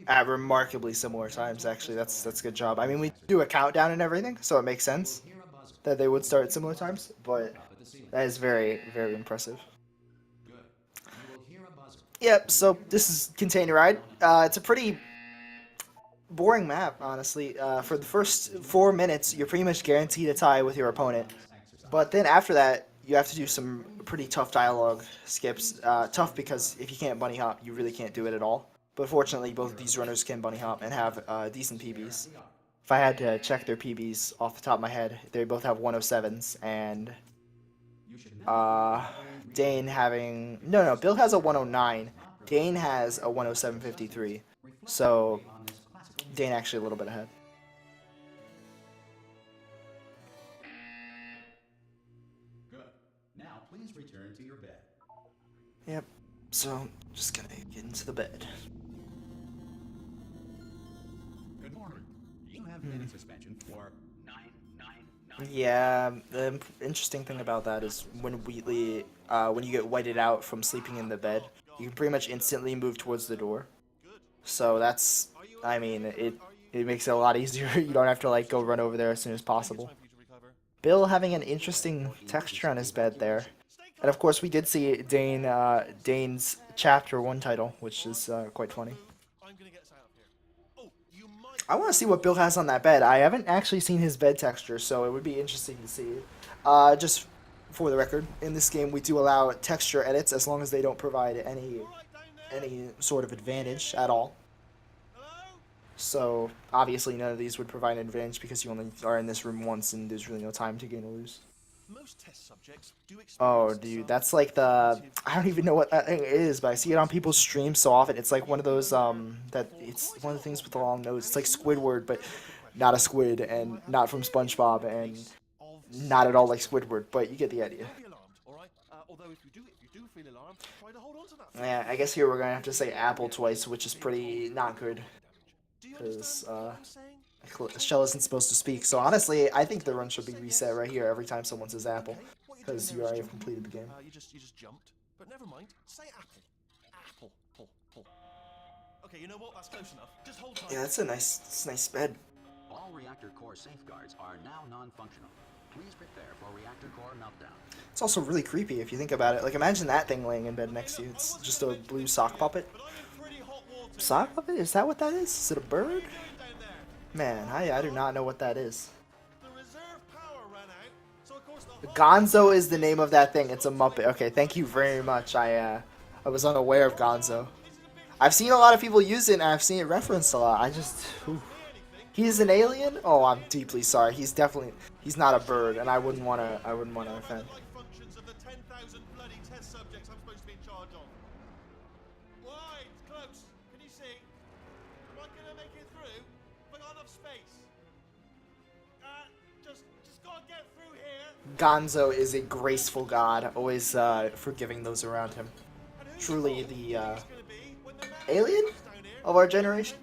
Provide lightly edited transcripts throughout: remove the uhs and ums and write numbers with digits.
at remarkably similar times. Actually, that's a good job. I mean, we do a countdown and everything, so it makes sense that they would start at similar times. But that is very very impressive. Yep. So this is Container Ride. It's a pretty boring map, honestly. For the first 4 minutes, you're pretty much guaranteed a tie with your opponent. But then after that, you have to do some pretty tough dialogue skips. Tough because if you can't bunny hop, you really can't do it at all. But fortunately, both of these runners can bunny hop and have decent PBs. If I had to check their PBs off the top of my head, they both have 107s, and uh, Dane having no, Bill has a 109. Dane has a 107.53. So Dane actually a little bit ahead. Yep. So just gonna get into the bed. Good morning. You have been in suspension for 999. Yeah, the interesting thing about that is when when you get whited out from sleeping in the bed, you can pretty much instantly move towards the door. So that's, I mean, it makes it a lot easier. You don't have to like go run over there as soon as possible. Bill having an interesting texture on his bed there, and of course we did see Dane's Chapter 1 title, which is quite funny. I want to see what Bill has on that bed. I haven't actually seen his bed texture, so it would be interesting to see. Just for the record, in this game we do allow texture edits as long as they don't provide any sort of advantage at all. So obviously none of these would provide an advantage because you only are in this room once and there's really no time to gain or lose. Oh, dude, that's like the, I don't even know what that thing is, but I see it on people's streams so often. It's like one of those that it's one of the things with the long nose. It's like Squidward, but not a squid and not from SpongeBob and not at all like Squidward, but you get the idea. Yeah, I guess here we're gonna have to say apple twice, which is pretty not good because Shell isn't supposed to speak. So honestly, I think the run should be reset right here every time someone says apple, because you already have completed the game. You just jumped, but never mind. Say apple. Apple. Pull. Pull. Okay, you know what? That's close enough. Just hold tight. Yeah, that's a nice bed. All reactor core safeguards are now non-functional. Please prepare for reactor core meltdown. It's also really creepy if you think about it. Like, imagine that thing laying in bed next to you. It's just a blue sock puppet. Sock puppet? Is that what that is? Is it a bird? Man, I do not know what that is. Gonzo is the name of that thing. It's a Muppet. Okay, thank you very much. I was unaware of Gonzo. I've seen a lot of people use it, and I've seen it referenced a lot. Ooh. He's an alien? Oh, I'm deeply sorry. He's not a bird, and I wouldn't want to offend. Gonzo is a graceful god, always forgiving those around him. Truly the alien of our generation.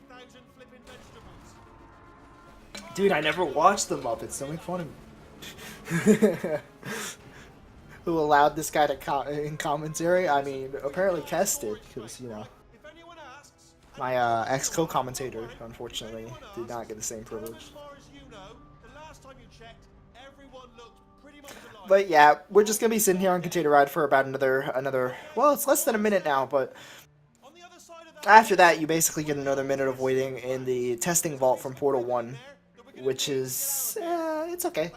Dude, I never watched the Muppets. Don't make fun of me. Who allowed this guy to in commentary? I mean, apparently Kess did, because, you know, my ex-co-commentator, unfortunately, did not get the same privilege. But yeah, we're just gonna be sitting here on Container Ride for about another. Well, it's less than a minute now, but after that, you basically get another minute of waiting in the testing vault from Portal 1, which is it's okay.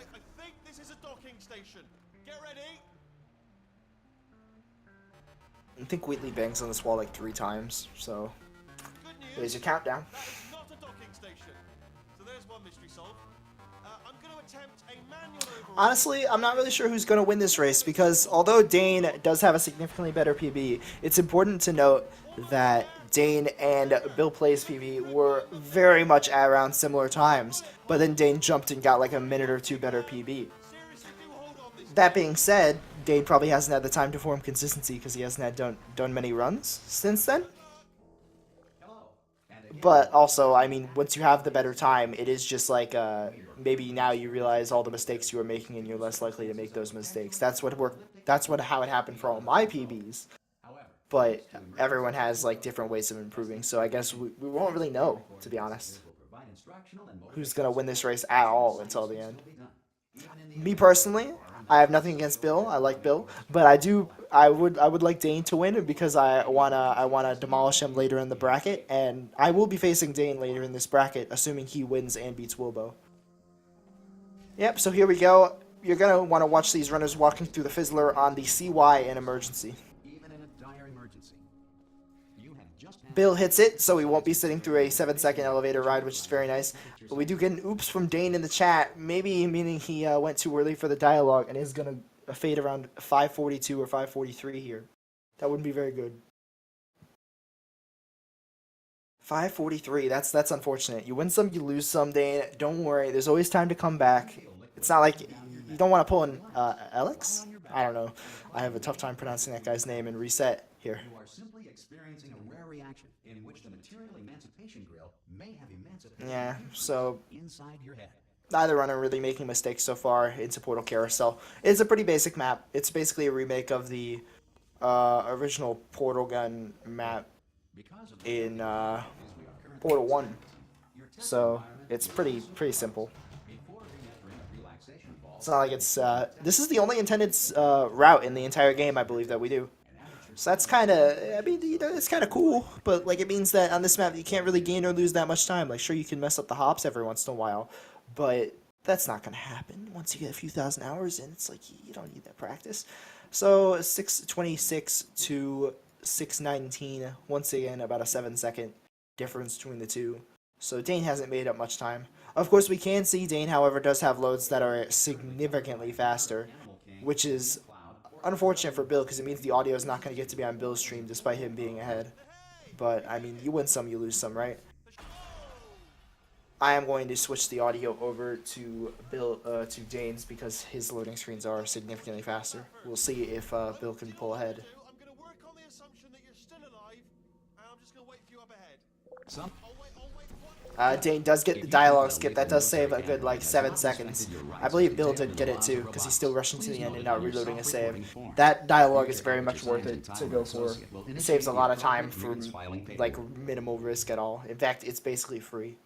I think Wheatley bangs on this wall like 3 times, so there's your countdown. Honestly, I'm not really sure who's going to win this race because although Dane does have a significantly better PB, it's important to note that Dane and Bill Play's PB were very much at around similar times, but then Dane jumped and got like a minute or 2 better PB. That being said, Dane probably hasn't had the time to form consistency because he hasn't had done many runs since then. But also, I mean, once you have the better time, it is just like maybe now you realize all the mistakes you were making and you're less likely to make those mistakes. That's what worked. That's how it happened for all my PBs. but everyone has like different ways of improving. So I guess we won't really know, to be honest, who's gonna win this race at all until the end. Me personally, I have nothing against Bill. I like Bill, but I would like Dane to win because I wanna demolish him later in the bracket, and I will be facing Dane later in this bracket, assuming he wins and beats Wilbo. Yep. So here we go. You're gonna want to watch these runners walking through the Fizzler on the CY in emergency. Even in a dire emergency, you have just had Bill hits it, so he won't be sitting through a 7-second elevator ride, which is very nice. But we do get an oops from Dane in the chat, maybe meaning he went too early for the dialogue and is going to fade around 5:42 or 5:43 here. That wouldn't be very good. 5:43, that's unfortunate. You win some, you lose some, Dane. Don't worry, there's always time to come back. It's not like you don't want to pull in Alex? I don't know. I have a tough time pronouncing that guy's name and reset here. You are simply experiencing a rare reaction in which the material emancipation grill may have emancipated Yeah, so inside your head. neither runner really making mistakes so far into Portal Carousel. It's a pretty basic map. It's basically a remake of the original Portal Gun map Because of in we are currently Portal 1. your test So environment it's pretty simple. before re-entering a relaxation vault. It's not like it's this is the only intended route in the entire game, I believe, that we do. So that's kind of, I mean, you know, it's kind of cool, but like it means that on this map you can't really gain or lose that much time. Like sure you can mess up the hops every once in a while, but that's not gonna happen once you get a few thousand hours in. It's like you don't need that practice. So 6:26 to 6:19, once again about a 7-second difference between the two. So Dane hasn't made up much time. Of course, we can see Dane, however, does have loads that are significantly faster, which is unfortunate for Bill because it means the audio is not going to get to be on Bill's stream despite him being ahead. But, I mean, you win some, you lose some, right? I am going to switch the audio over to to Dane's because his loading screens are significantly faster. We'll see if Bill can pull ahead. I'm going to work on the assumption that you're still alive, and I'm just going to wait for you up ahead. Some Dane does get the dialogue skip. That does save a good, like, 7 seconds. I believe Bill did get it, too, because he's still rushing to the end and not reloading a save. That dialogue is very much worth it to go for. It saves a lot of time for, like, minimal risk at all. In fact, it's basically free.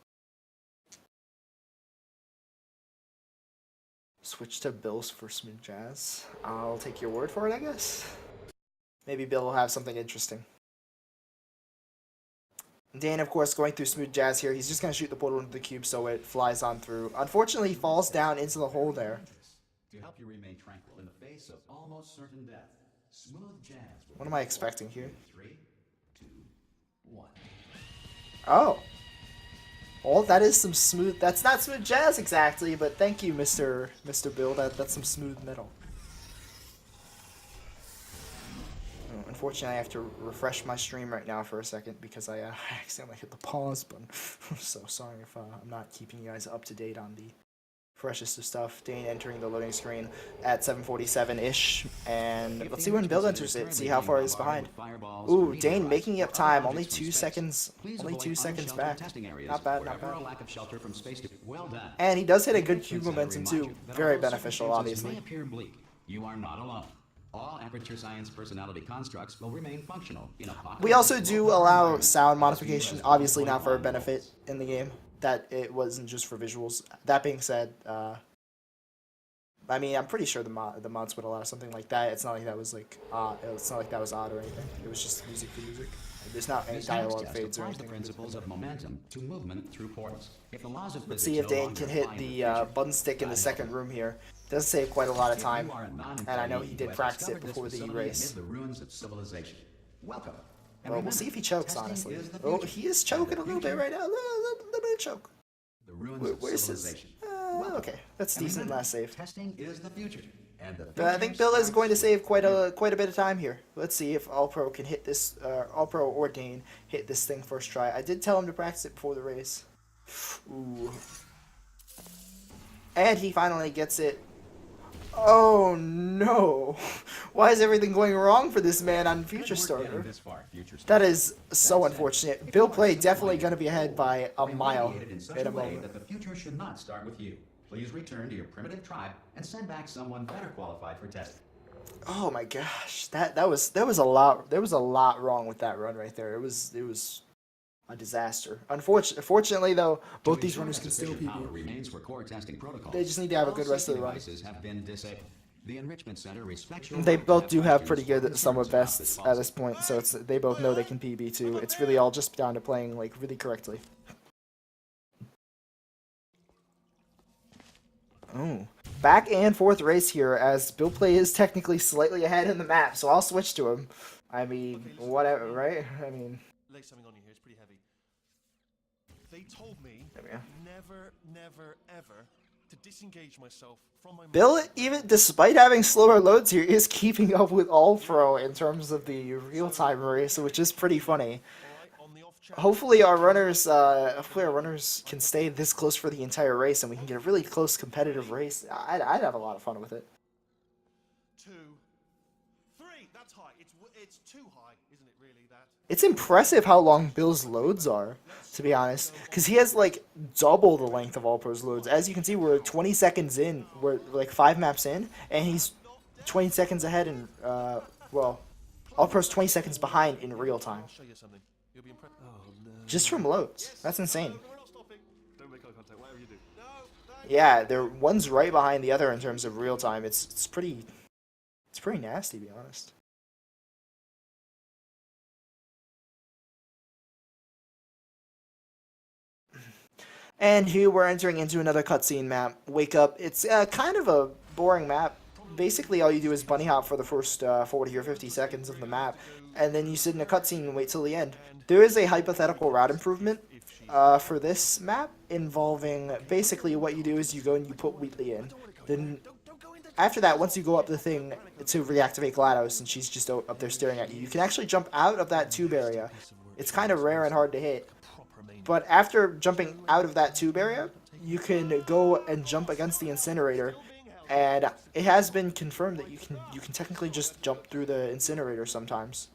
Switch to Bill's for Smooth Jazz. I'll take your word for it, I guess. Maybe Bill will have something interesting. Dane, of course, going through Smooth Jazz here. He's just going to shoot the portal into the cube so it flies on through. Unfortunately, he falls down into the hole there. to help you remain tranquil in the face of almost certain death. Smooth jazz. What am I expecting here? 3, 2, 1. Oh. Well, that is some smooth... That's not Smooth Jazz exactly, but thank you, Mr. Bill. That's some smooth metal. Oh, unfortunately, I have to refresh my stream right now for a second because I accidentally hit the pause button. So sorry if I'm not keeping you guys up to date on the freshest of stuff. Dane entering the loading screen at 7:47-ish, and let's see when Bill enters it, see how far he's behind. Ooh, Dane making up time, only 2 seconds back. Not bad, not bad. And he does hit a good cube momentum too, very beneficial, obviously. You are not alone. All Aperture Science personality constructs will remain functional in a pocket. We also do allow sound modification, obviously not for our benefit in the game. That it wasn't just for visuals. That being said, I mean, I'm pretty sure the mods would allow something like that. It's not like that was like it's not like that was odd or anything. It was just music for music. There's not any dialogue fades or anything. The principles of momentum to movement through portals. If the laws of Let's see if Dane can hit the button stick in the second room here. Does save quite a lot of time, and I know he did practice it before the race. The ruins of civilization. Welcome. Well, we'll see if he chokes, honestly. Oh, he is choking a little bit right now. A little bit of choke. The ruins of Where's his... civilization. Okay, that's decent last save. Testing is the future. And the But I think Bill is going to save quite a bit of time here. Let's see if All Pro can hit this, All Pro or Dane hit this thing first try. I did tell him to practice it before the race. Ooh. And he finally gets it. Oh no! Why is everything going wrong for this man on Future Starter? That is so unfortunate. Bill Play definitely going to be ahead by a mile in a moment. That the future should not start with you. Please return to your primitive tribe and send back someone better qualified for testing. Oh my gosh, that was a lot. There was a lot wrong with that run right there. It was a disaster. Fortunately though, both these runners can still Power PB. remains for core testing protocols. They just need to have a All good rest of safety the run. devices have been disabled. The Enrichment Center respects your They right to both do have questions pretty or good summer concerns about bests at policy. this point, so they both know they can PB too. It's really all just down to playing like really correctly. Oh, back and forth race here as Bill Play is technically slightly ahead in the map, so I'll switch to him. I mean, whatever, right? I mean, Lay something on you here. It's pretty heavy. They told me there we go. never, never, ever to disengage myself from my. Bill, even despite having slower loads here, is keeping up with All Pro in terms of the real-time race, which is pretty funny. On the off chance. Hopefully our runners can stay this close for the entire race, and we can get a really close competitive race. I'd have a lot of fun with it. 2, 3. That's high. It's too high, isn't it? Really, that. It's impressive how long Bill's loads are, to be honest, because he has like double the length of All Pro's loads. As you can see, we're 20 seconds in, we're like 5 maps in, and he's 20 seconds ahead in, well, All Pro's 20 seconds behind in real time. I'll show you something. You'll be impressed. Oh no. Just from loads. That's insane. We're not stopping. Don't make eye contact. Whatever you do. No. Yeah, one's right behind the other in terms of real time. It's pretty nasty, to be honest. And here we're entering into another cutscene map. Wake Up. It's kind of a boring map. Basically, all you do is bunny hop for the first 40 or 50 seconds of the map, and then you sit in a cutscene and wait till the end. There is a hypothetical route improvement for this map involving basically what you do is you go and you put Wheatley in. Then after that, once you go up the thing to reactivate GLaDOS and she's just up there staring at you, you can actually jump out of that tube area. It's kind of rare and hard to hit. But after jumping out of that tube area, you can go and jump against the incinerator, and it has been confirmed that you can technically just jump through the incinerator sometimes.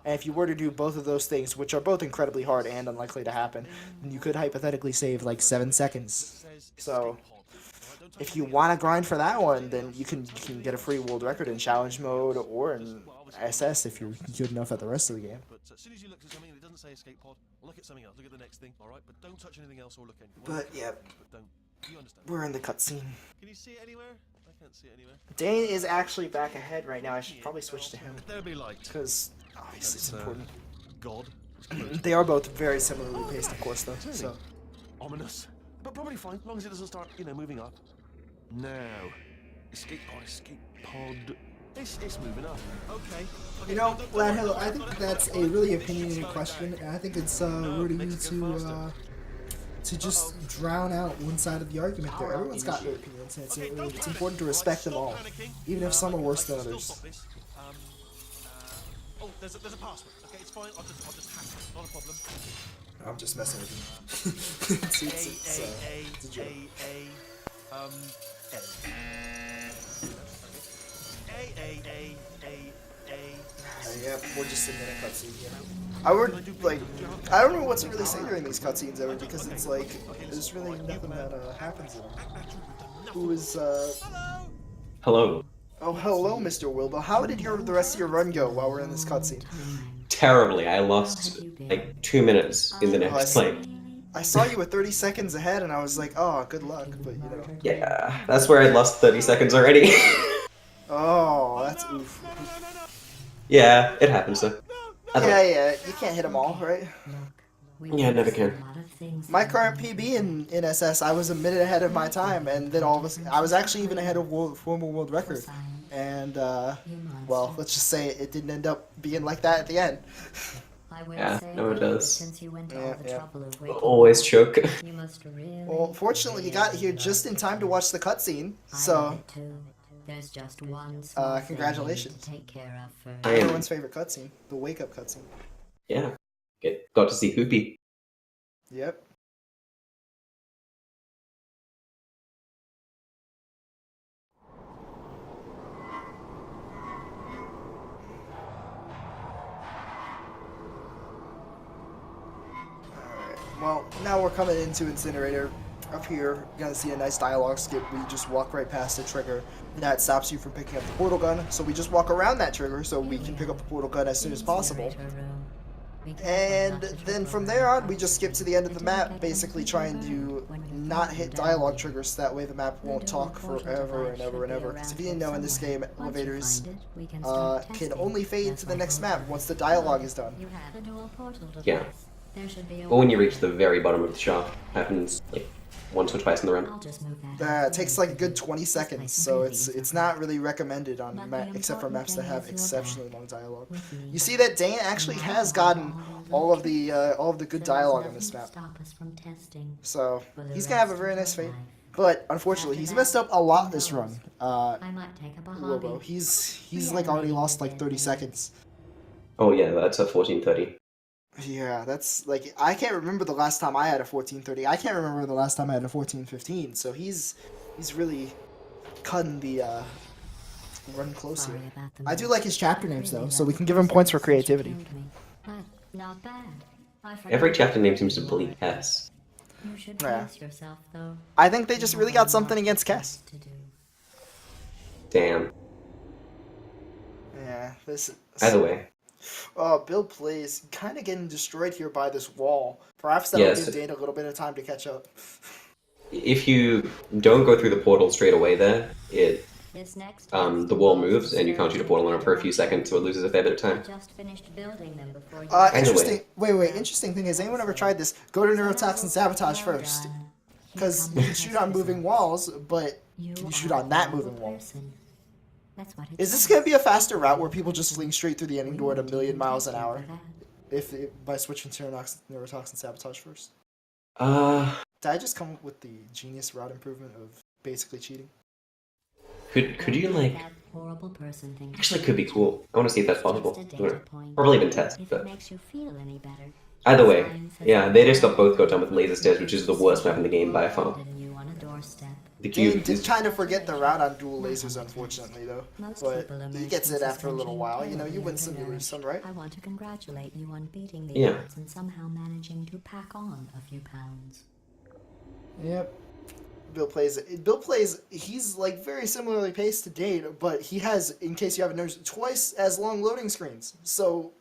And if you were to do both of those things, which are both incredibly hard and unlikely to happen, then you could hypothetically save like 7 seconds. So if you want to grind for that one, then you can get a free world record in challenge mode or in SS if you're good enough at the rest of the game. But as soon as you look at something that doesn't say escape pod, look at something else. Look at the next thing, all right? But don't touch anything else or look anywhere. But yeah, But don't. You understand? we're in the cutscene. Can you see it anywhere? I can't see it anywhere. Dane is actually back ahead right now. I should probably switch to him There be light. because obviously it's important. God. They are both very similarly paced, of course, though. So Ominous. But probably fine, as long as it doesn't start, moving up. Now. Escape pod, escape pod. It's moving up. Okay. You know, Ladhill, I think that's a really opinionated question, and I think it's rude of you to just drown out one side of the argument there. Everyone's got their opinions, and it's important to respect them all, even if some are worse than others. Oh, there's a password. Okay, it's fine. I'll just hack it. Not a problem. I'm just messing with you. it's a joke. yeah, we're just in a cutscene here. I don't know what to really say during these cutscenes ever because it's like there's really nothing that happens in them. Who is Hello. Oh, hello, Mr. Wilbo. How did the rest of your run go while we're in this cutscene? Terribly. I lost like 2 minutes in the next lane. I saw you at 30 seconds ahead, and I was like, oh, good luck, but you know. Yeah, that's where I lost 30 seconds already. Oh, that's oof. Yeah, it happens though. Yeah, you can't hit them all, right? Yeah, never can. My current PB in SS, I was a minute ahead of my time, and then all of a sudden, I was actually even ahead of former world record. And, well, let's just say it didn't end up being like that at the end. Yeah, no it does. Yeah. Always choke. Well, fortunately, you got here just in time to watch the cutscene, so There's just one congratulations. to take care of first. Everyone's favorite cutscene, the wake up cutscene. Yeah. Got to see Hoopy. Yep. Alright, well, now we're coming into Incinerator. Up here, you're gonna see a nice dialogue skip where you just walk right past the trigger. that stops you from picking up the portal gun. So we just walk around that trigger so we can pick up the portal gun as soon as possible. And then from there on, we just skip to the end of the map, basically trying to not hit dialogue triggers, so that way the map won't talk forever and ever and ever. Because if you didn't know, in this game, elevators can only fade to the next map once the dialogue is done. Yeah. Or when you reach the very bottom of the shaft, happens like once or twice in the run. It takes like a good 20 seconds, so it's not really recommended on except for maps that have exceptionally long dialogue. You see that Dane actually has gotten all of the good dialogue on this map, so he's gonna have a very nice fate. But unfortunately, he's messed up a lot this run. Lobo, he's like already lost like 30 seconds. Oh yeah, that's at 14:30. Yeah, that's like, I can't remember the last time I had a 14:30. I can't remember the last time I had a 14:15. So he's really cutting the run close here. I do like his chapter names though, so we can give him points for creativity. Every chapter name seems to bleed Cass. Yeah. I think they just really got something against Cass. Damn. Yeah, this. Either way. Bill plays kind of getting destroyed here by this wall. Perhaps that'll give Dane a little bit of time to catch up. If you don't go through the portal straight away there, the wall moves and you can't shoot a portal on it for a few seconds, so it loses a fair bit of time. Interesting. Wait. Interesting thing is, anyone ever tried this? Go to neurotoxin sabotage first, because you can shoot on moving walls, but you shoot on that moving wall. Is this going to be a faster route where people just fling straight through the ending door at 1,000,000 miles an hour? By switching to neurotoxin sabotage first? Did I just come up with the genius route improvement of basically cheating? Could you like... Actually, could be cool. I want to see if that's possible. Probably even test, but... Either way, yeah, they just both got done with laser stairs, which is the worst map in the game by far. The cube Dane kind of forget the route on dual lasers, unfortunately, though. But he gets it after a little while. You know, you win some, you lose some, right? I want to congratulate you on beating the Yeah. odds and somehow managing to pack on a few pounds. Yep. Bill plays, he's like very similarly paced to Dane, but he has, in case you haven't noticed, twice as long loading screens. So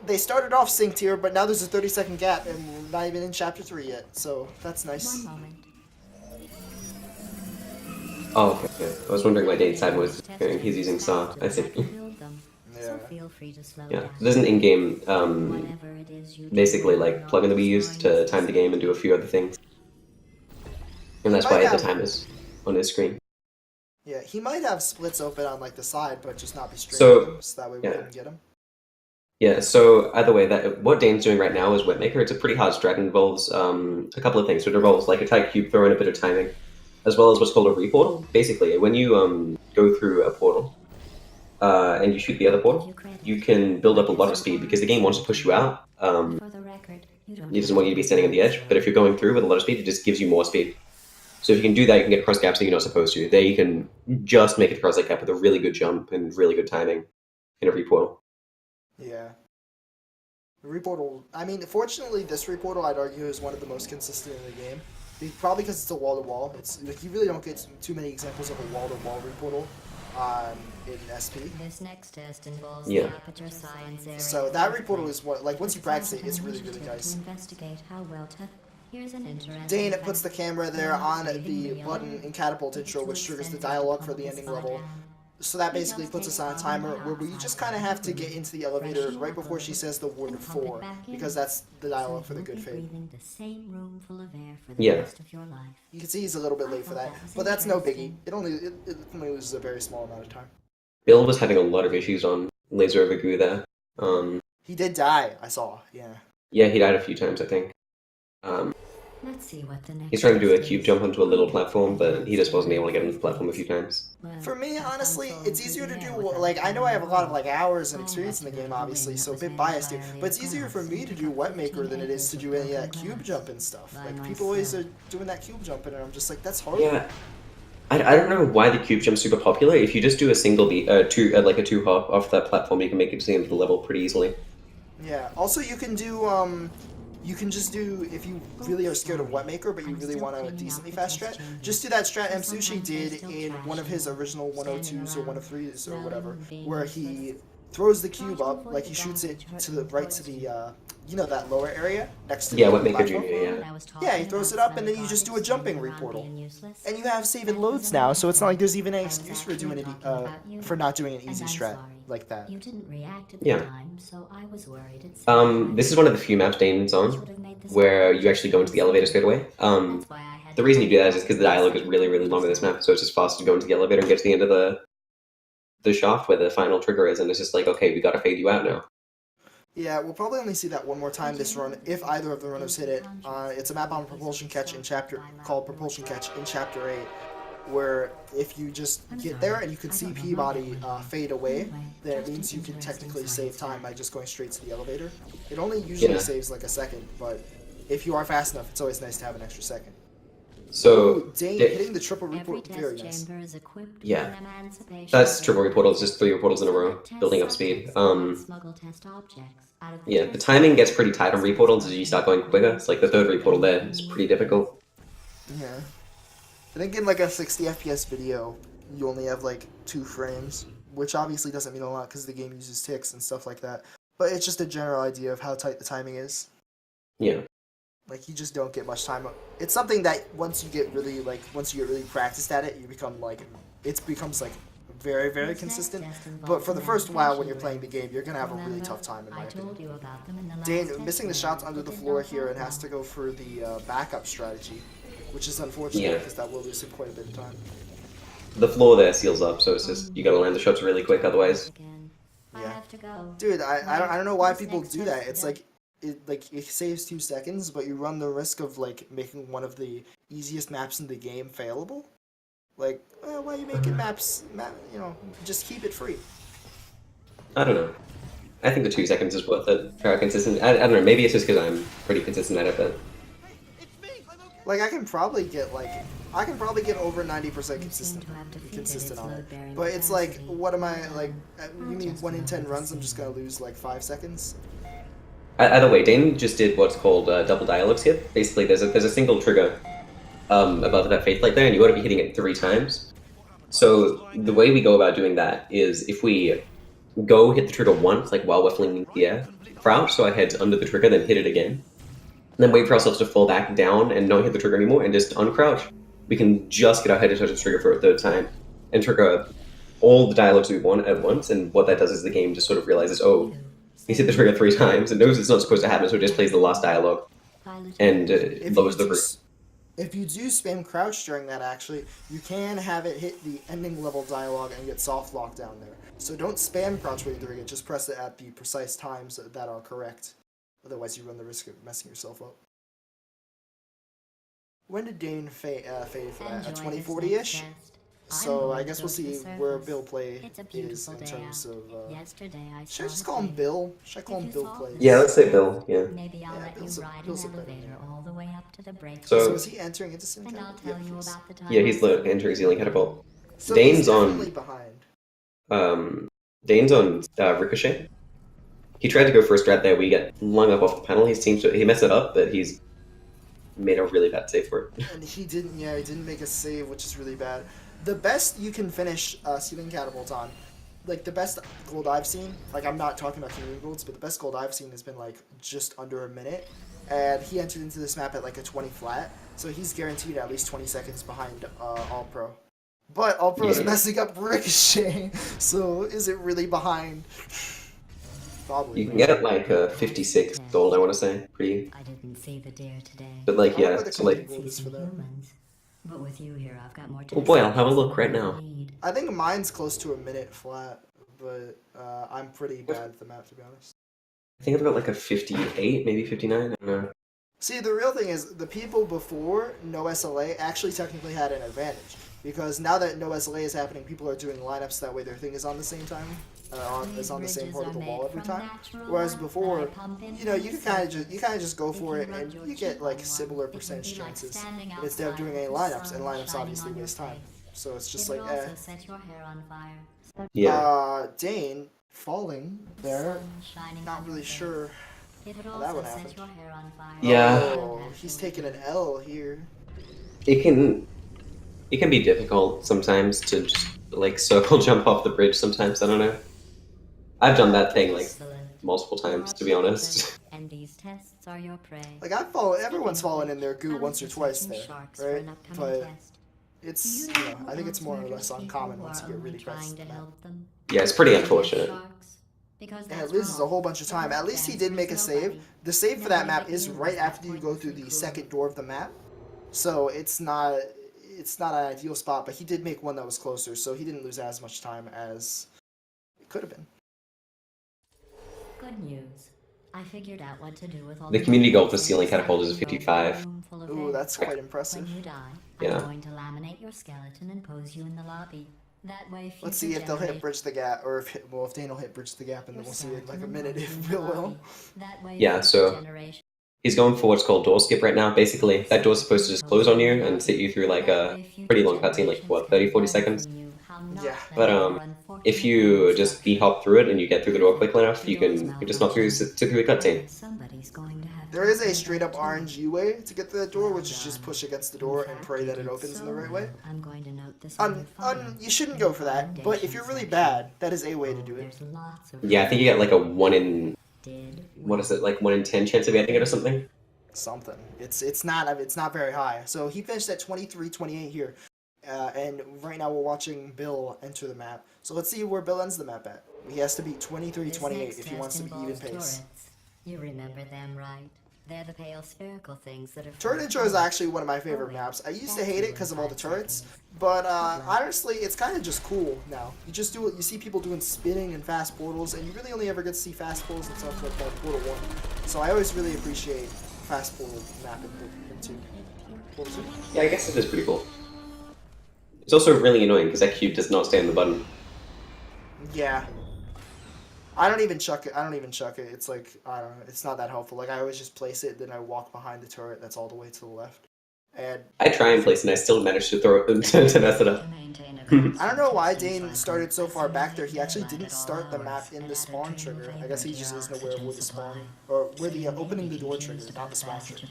they started off synced here, but now there's a 30-second gap, and we're not even in chapter 3 yet. So that's nice. One moment. Oh, okay. I was wondering why Dane's side was going. He's using SAW, I think. So feel free to slow Yeah, down. there's an in-game, Whatever it is you basically do, like plugin that we use to time the game and do a few other things. And that's why the timer's on his screen. Yeah, he might have splits open on like the side, but just not be straight So, with him, so that way we can get him. Yeah, so either way, what Dane's doing right now is Whipmaker. It's a pretty hard strat. It involves a couple of things. So it involves like a tight cube throw and a bit of timing, as well as what's called a reportal. Basically, when you go through a portal and you shoot the other portal, you can build up a lot of speed because the game wants to push you out. For the record, It doesn't want you to be standing on the edge, but if you're going through with a lot of speed, it just gives you more speed. So if you can do that, you can get across gaps that you're not supposed to. There you can just make it across that gap with a really good jump and really good timing in a reportal. Yeah. The reportal, I mean, fortunately, this reportal, I'd argue, is one of the most consistent in the game. Probably because it's a wall-to-wall. It's like, you really don't get too many examples of a wall-to-wall reportal in SP. this next test involves Yeah. the aperture science area. So that reportal is what, like, once you practice it, it's really, To really nice. investigate how well Here's an interesting Dane fact. puts the camera there on the button in Catapult Intro, which triggers the dialogue for the ending level. So that basically puts us on a timer where we just kind of have to get into the elevator right before she says the word 4, because that's the dialogue for the good fate. The same room full of air for the Yeah. rest of your life. You can see he's a little bit late for that, but that's no biggie. It only loses a very small amount of time. Bill was having a lot of issues on Laser Over Goo there. He did die, I saw, yeah. Yeah, he died a few times, I think. Let's see what the next He's trying to do a test cube is. jump onto a little platform, but he just wasn't able to get onto the platform a few times. Well, For me, that honestly, sounds it's easier to do, without like, I know I have a lot of, like, hours and I'll experience in have the to game, go to obviously, win so a that bit was biased made here, entirely but it's of easier for glass. me to do Wetmaker than it is to do any of that cube jump and stuff. By Like, people always are myself. doing that cube jumping, and I'm just like, that's hard. Yeah. I don't know why the cube jump's super popular. If you just do a single beat, like a 2-hop off that platform, you can make it to the end of the level pretty easily. Yeah. Also, you can do you can just do, if you really are scared of Wetmaker, but you really want a decently fast strat, just do that strat M Sushi did in one of his original 102s or 103s or whatever, where he throws the cube up, like he shoots it to the right to the, you know, that lower area next to Yeah, the Wetmaker platform. Junior. Yeah. Yeah, he throws it up, and then you just do a jumping reportal, and you have save and loads now. So it's not like there's even an excuse for doing it, for not doing an easy strat like that. You didn't react at the Yeah. time, so I was worried it's This is one of the few maps Dane's on where you actually go into the elevator straight away. The reason you do that is just because the dialogue is really, really long in this map, so it's just fast to go into the elevator and get to the end of the shaft where the final trigger is, and it's just like, okay, we gotta fade you out now. Yeah, we'll probably only see that one more time this run, if either of the runners hit it. It's a map on Propulsion Catch in called Propulsion Catch in Chapter 8, where if you just get there and you can see Peabody fade away, then it means you can technically save time by just going straight to the elevator. It only usually saves like a second, but if you are fast enough, it's always nice to have an extra second. So, Dane hitting the triple report, very nice. yeah, that's triple reportal. It's just 3 reportals in a row, building up speed. Yeah, the timing gets pretty tight on reportals as you start going quicker. It's like the 3rd reportal there is pretty difficult. Yeah. I think in like a 60 FPS video, you only have like 2 frames, which obviously doesn't mean a lot because the game uses ticks and stuff like that. But it's just a general idea of how tight the timing is. Yeah. Like, you just don't get much time. It's something that once you get really practiced at it, you become like, it becomes like very, very consistent. But for the first while when you're playing the game, you're going to have a really tough time, in my opinion. Dane missing the shots under the floor here and has to go for the backup strategy, which is unfortunate because that will lose him quite a bit of time. The floor there seals up, so it's just, you gotta land the shots really quick, otherwise. Yeah. Dude, I don't know why people do that. It's like, it saves 2 seconds, but you run the risk of like making one of the easiest maps in the game failable. Like, why are you making maps? You know, just keep it free. I don't know. I think the 2 seconds is worth it for how consistent. I don't know. Maybe it's just because I'm pretty consistent at it, but like I can probably get over 90% consistent on it. But it's like, what am I like? You mean 1 in 10 runs? I'm just gonna lose like 5 seconds. Either way, Dane just did what's called double dialogue skip. Basically, there's a single trigger above that faith light there, and you ought to be hitting it 3 times. So the way we go about doing that is if we go hit the trigger once, like while we're flinging the air, crouch so our head's under the trigger, then hit it again, and then wait for ourselves to fall back down and not hit the trigger anymore, and just uncrouch. We can just get our head to touch the trigger for a 3rd time and trigger all the dialogues we want at once. And what that does is the game just sort of realizes, oh, he's hit the trigger 3 times and knows it's not supposed to happen, so it just plays the last dialogue and lowers the rate. If you do spam crouch during that, actually, you can have it hit the ending level dialogue and get soft lock down there. So don't spam crouch while you're doing it, just press it at the precise times that are correct. Otherwise, you run the risk of messing yourself up. When did Dane fade for that? At 2040-ish? So I guess we'll see where Bill Play is in terms of... should I just call him Bill? Should I call him Bill Play? Yeah, let's say Bill, yeah. Maybe I'll let you ride an elevator all the way up to the break. So is he entering into Sim and I'll tell you about the time. yeah, he's entering Zealing Catapult. So Dane's he's definitely on... Dane's on Ricochet. He tried to go for a strat there, we get flung up off the panel. He messed it up, but he's made a really bad save for it. And he didn't make a save, which is really bad. The best you can finish Sealing Catapult on, like the best gold I've seen, like I'm not talking about community golds, but the best gold I've seen has been like just under a minute. And he entered into this map at like a 20 flat, so he's guaranteed at least 20 seconds behind All Pro. But All Pro is messing up Ricochet, so is it really behind? Probably. You can get it like 56 gold, I want to say. Pretty. I didn't see the deer today. But like, yeah, where the so like... gold is for that. Humans. But with you here, I've got more Oh boy, I'll have a look right now. I think mine's close to a minute flat, but I'm pretty bad at the map, to be honest. I think I've got like a 58, maybe 59, I don't know. See, the real thing is, the people before no SLA actually technically had an advantage. Because now that no SLA is happening, people are doing lineups that way their thing is on the same time. Is on the same part of the wall every time. Whereas before, you know, you can kind of just go for it and you get like similar percentage chances instead of doing any lineups, and lineups obviously waste time. So it's just like, Yeah. Dane falling there. Not really sure It would Well, that also would set happen. your hair on fire. Yeah. Oh, he's taking an L here. It can be difficult sometimes to just like circle jump off the bridge sometimes. I don't know. I've done that thing like Excellent. multiple You times, are to be honest. terrific, and these tests are your prey. Like everyone's Speaking of fallen in which, their goo I once or was twice researching there, sharks for right? an upcoming But test. it's, Do you you know, know I think it's who more or else less murders uncommon people once who you are get really only pressed trying to to the map. help them? Yeah, it's pretty Yes, unfortunate. sharks. Because And that's it loses a wrong. whole bunch of time. At least he did make a save. The save for that map is right after you go through the second door of the map. So it's not an ideal spot, but he did make one that was closer, so he didn't lose as much time as it could have been. Good news. I figured out what to do with all The community goal for ceiling catapult catapult is 55. Ooh, that's quite impressive. When you die, Yeah. I'm going to laminate your skeleton and pose you in the lobby. That way, Let's see if they'll hit Bridge the Gap, or if Dane will hit Bridge the Gap, and then we'll see in like a minute if Bill will. Yeah, so he's going for what's called door skip right now. Basically, that door's supposed to just close on you and sit you through like a pretty long cutscene, like what, 30, 40 seconds? Yeah. But if you just b-hop through it and you get through the door quickly enough, you can just not through the cutscene. There is a straight up RNG way to get to that door, which is just push against the door and pray that it opens in the right way. I'm going to note this You shouldn't go for that, but if you're really bad, that is a way to do it. Yeah, I think you get like a 1 in, what is it, like 1 in 10 chance of getting it or something? Something. It's not very high. So he finished at 23-28 here. And right now we're watching Bill enter the map. So let's see where Bill ends the map at. He has to beat 23-28 if he wants to be even pace. You remember them, right? They're the pale spherical things that are... Turret intro is actually one of my favorite maps. I used to hate it because of all the turrets, but honestly, it's kind of just cool now. You just do it. You see people doing spinning and fast portals, and you really only ever get to see fast portals and stuff like that, Portal 1. So I always really appreciate fast portal map in 2. Portal 2. Yeah, I guess it is pretty cool. It's also really annoying because that cube does not stay on the button. Yeah. I don't even chuck it. It's like, I don't know. It's not that helpful. Like, I always just place it, then I walk behind the turret that's all the way to the left. And I try and place it and I still manage to throw it to mess it up. I don't know why Dane started so far back there. He actually didn't start the map in the spawn trigger. I guess he just isn't aware of where the spawn, or where the opening the door trigger, not the spawn trigger.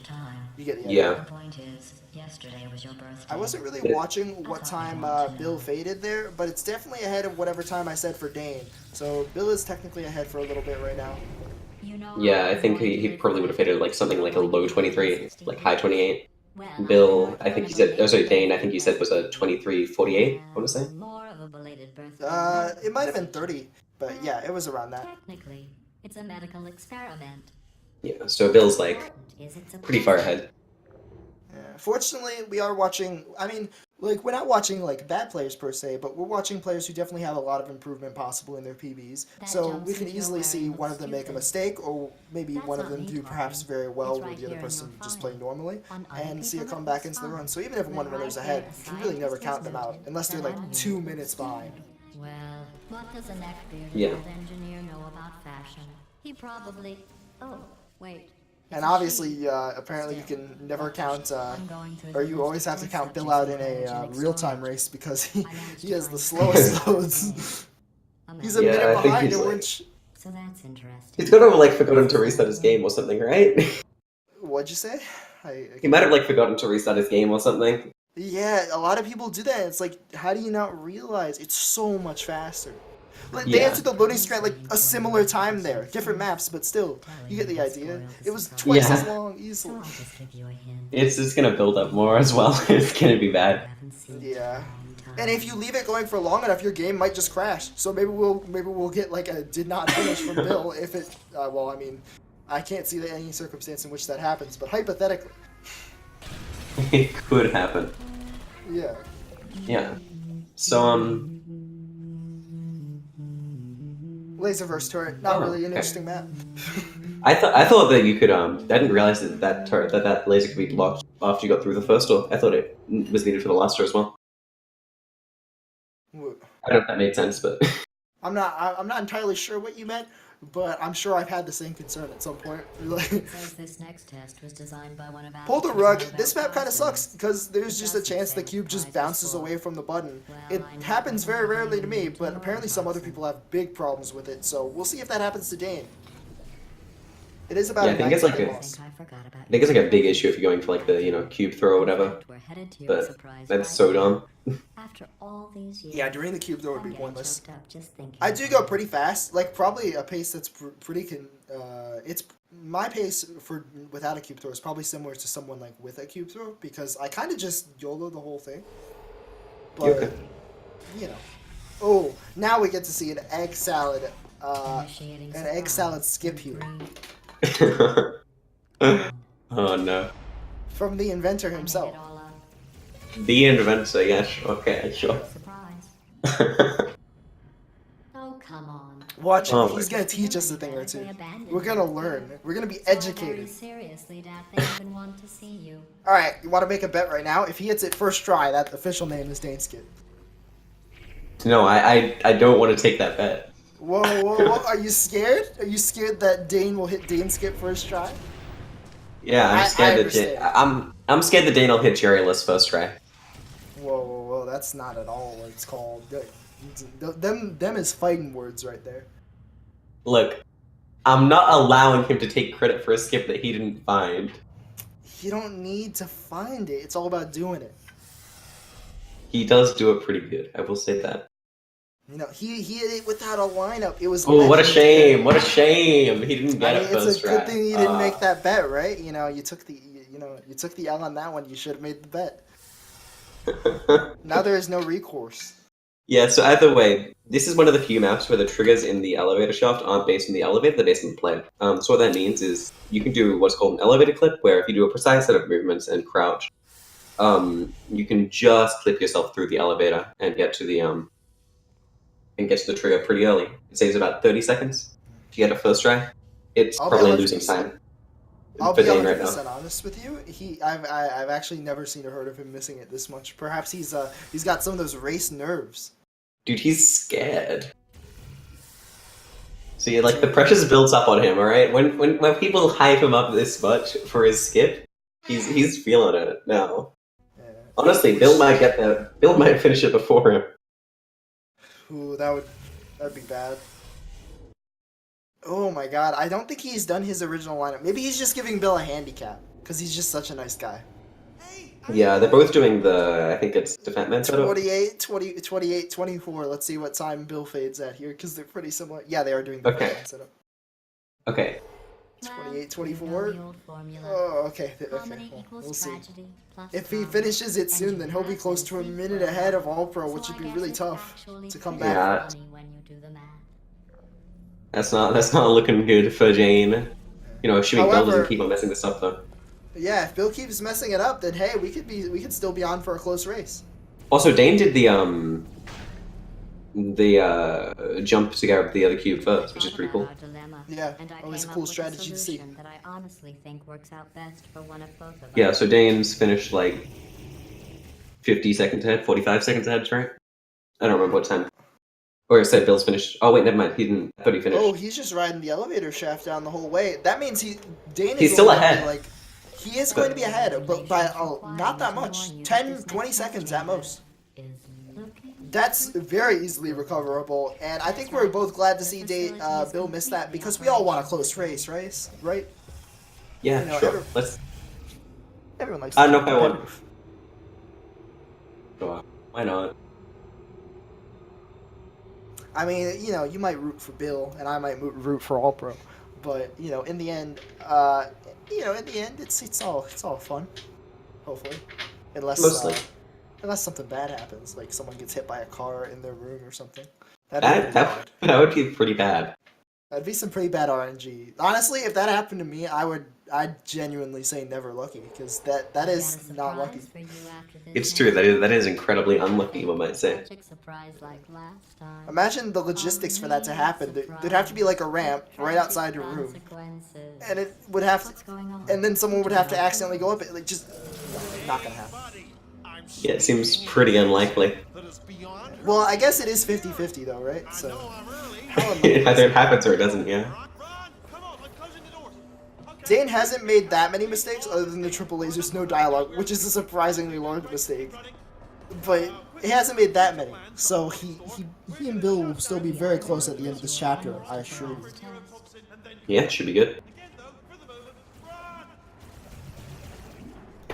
You get the idea. Yeah. The point is, yesterday was your birthday. I wasn't really watching what time Bill faded there, but it's definitely ahead of whatever time I said for Dane. So Bill is technically ahead for a little bit right now. Yeah, I think he probably would have faded like something like a low 23, like high 28. Bill, I think he said, oh sorry, Dane, I think you said was a 23-48, I want to say. More of a belated birthday. It might have been 30, but yeah, it was around that. Technically, it's a medical experiment. Yeah, so Bill's like Is it pretty far ahead. Yeah. Fortunately, we are watching, I mean, like, we're not watching, like, bad players per se, but we're watching players who definitely have a lot of improvement possible in their PBs. So we can easily see one of them make a mistake, or maybe one of them do perhaps very well where the other person just play normally, and see it come back into the run. So even if one runner's ahead, you can really never count them out, unless they're, like, 2 minutes behind. Well, what does a neckbearded Yeah. old engineer know about fashion? He probably... Oh, wait. And obviously, apparently you can never count, or you always have to count Bill out in a real-time race because he has the slowest loads. He's a Yeah, minute I think behind, he's in like- which... So that's interesting. He's gotta have like forgotten to restart his game or something, right? What'd you say? He might have like forgotten to restart his game or something. Yeah, a lot of people do that. It's like, how do you not realize it's so much faster? Like, they Yeah. entered the loading screen at like a similar time there. Different maps, but still, you get the idea. It was twice Yeah. as long, So easily. I'll just give you a hint. It's just gonna build up more as well. It's gonna be I bad. haven't seen it Yeah. in a long time. And if you leave it going for long enough, your game might just crash. So maybe we'll get like a did not finish from Bill if it. Well, I mean, I can't see any circumstance in which that happens, but hypothetically, It could happen. yeah. Yeah. So Laserverse turret, not Oh, really an okay. interesting map. I thought that you could I didn't realize that laser could be blocked after you got through the first door. I thought it was needed for the last door as well. I don't know if that made sense, but I'm not entirely sure what you meant, but I'm sure I've had the same concern at some point. It says this next test was designed by one of our Pull the teachers rug. Nobel This map kind of Prize sucks winners. because there's It just a doesn't chance say the what cube the just prize bounces is for. away from the button. Well, It I know happens very you're rarely to me, going but to apparently some other Boston. people have big problems with it. So we'll see if that happens to Dane. It is about Yeah, I a think it's 9 like second a- loss. I think it's like a big issue if you're going for like the cube throw or whatever. But that's so dumb. After all these years, Yeah, during the cube throw would I'm be getting pointless. choked up just thinking I do about go it. pretty fast, like probably a pace that's it's my pace for without a cube throw is probably similar to someone like with a cube throw because I kind of just YOLO the whole thing. But Okay. you know, oh, now we get to see an egg salad, Initiating an egg surprise salad skip in here 3, 2, Oh no. from the inventor I made himself. it all up. The inventor, yes. Okay, sure. Surprise. Oh, come on. Watch it. Oh my He's gonna teach us a thing or two. We're gonna learn. We're gonna be educated. Seriously, Dad, they even want to see you. All right, you want to make a bet right now? If he hits it first try, that official name is DaneSkip. No, I don't want to take that bet. Whoa, whoa, whoa! Are you scared? Are you scared that Dane will hit DaneSkip first try? Yeah, I I'm scared that understand. I'm scared that Dane will hit Jerryless first try. Whoa, whoa, whoa! That's not at all what it's called. Them is fighting words right there. Look, I'm not allowing him to take credit for a skip that he didn't find. You don't need to find it. It's all about doing it. He does do it pretty good, I will say that. You know, he hit it without a lineup. It was. Oh, what a legendary. shame! What a shame! He didn't get I it mean, first it's a try. good thing you didn't make that bet, right? You know, you took the L on that one. You should have made the bet. Now there is no recourse. Yeah, so either way, this is one of the few maps where the triggers in the elevator shaft aren't based on the elevator, they're based on the plane. So what that means is you can do what's called an elevator clip, where if you do a precise set of movements and crouch, you can just clip yourself through the elevator and get to the trigger pretty early. It saves about 30 seconds to get a first try. It's I'll be probably losing 100%. time I'll for be Dane right 100% now. honest with you. I've actually never seen or heard of him missing it this much. Perhaps he's got some of those race nerves. Dude, he's scared. See, like, the pressure builds up on him, alright? When people hype him up this much for his skip, he's feeling it now. Yeah. Honestly, Bill might get there. Bill might finish it before him. Ooh, that'd be bad. Oh my god, I don't think he's done his original lineup. Maybe he's just giving Bill a handicap because he's just such a nice guy. Yeah, they're both doing the, I think it's defense man setup. 28, 20, 28, 24. Let's see what time Bill fades at here because they're pretty similar. Yeah, they are doing the Okay. defense setup. Okay. 28, 24. Oh, okay. Okay, well, we'll see. If he If finishes it soon, then he'll be close to a minute ahead of All Pro, which would be really tough to come back. Yeah. That's not looking good for Jane. You know, assuming Bill However- doesn't keep on messing this up though. Yeah, if Bill keeps messing it up, then hey, we could still be on for a close race. Also, Dane did the jump to grab the other cube first, which is pretty cool. Yeah, always a cool strategy to see. That I honestly think works out best for one of both of us. Yeah, so Dane's finished like 50 seconds ahead, 45 seconds ahead, right? I don't remember what time. Or it said Bill's finished. Oh wait, never mind. He didn't. I thought he finished. Oh, he's just riding the elevator shaft down the whole way. That means Dane is He's still only gonna be, ahead. Like, he is going to be ahead, but by not that much. 10, 20 seconds at most. That's very easily recoverable, and I think we're both glad to see Bill miss that because we all want a close race, right? Yeah, you know, sure. Let's. Everyone likes. I to know be if I won. competitive. Sure. Why not? I mean, you know, you might root for Bill, and I might root for All Pro, but you know, in the end, it's all fun, hopefully, Mostly. unless something bad happens, like someone gets hit by a car in their room or something. That would be pretty bad. That'd be some pretty bad RNG. Honestly, if that happened to me, I'd genuinely say never lucky, because that is not lucky. It's true. That is incredibly unlucky, one might say. Imagine the logistics for that to happen. There'd have to be like a ramp right outside your room, and it would have to, and then someone would have to accidentally go up it. Like, just not gonna happen. Yeah, it seems pretty unlikely. Well, I guess it is 50-50 though, right? So Either it happens or it doesn't. Yeah. Dane hasn't made that many mistakes other than the triple lasers, no dialogue, which is a surprisingly large mistake. But he hasn't made that many, so he and Bill will still be very close at the end of this chapter, I assure you. Yeah, it should be good.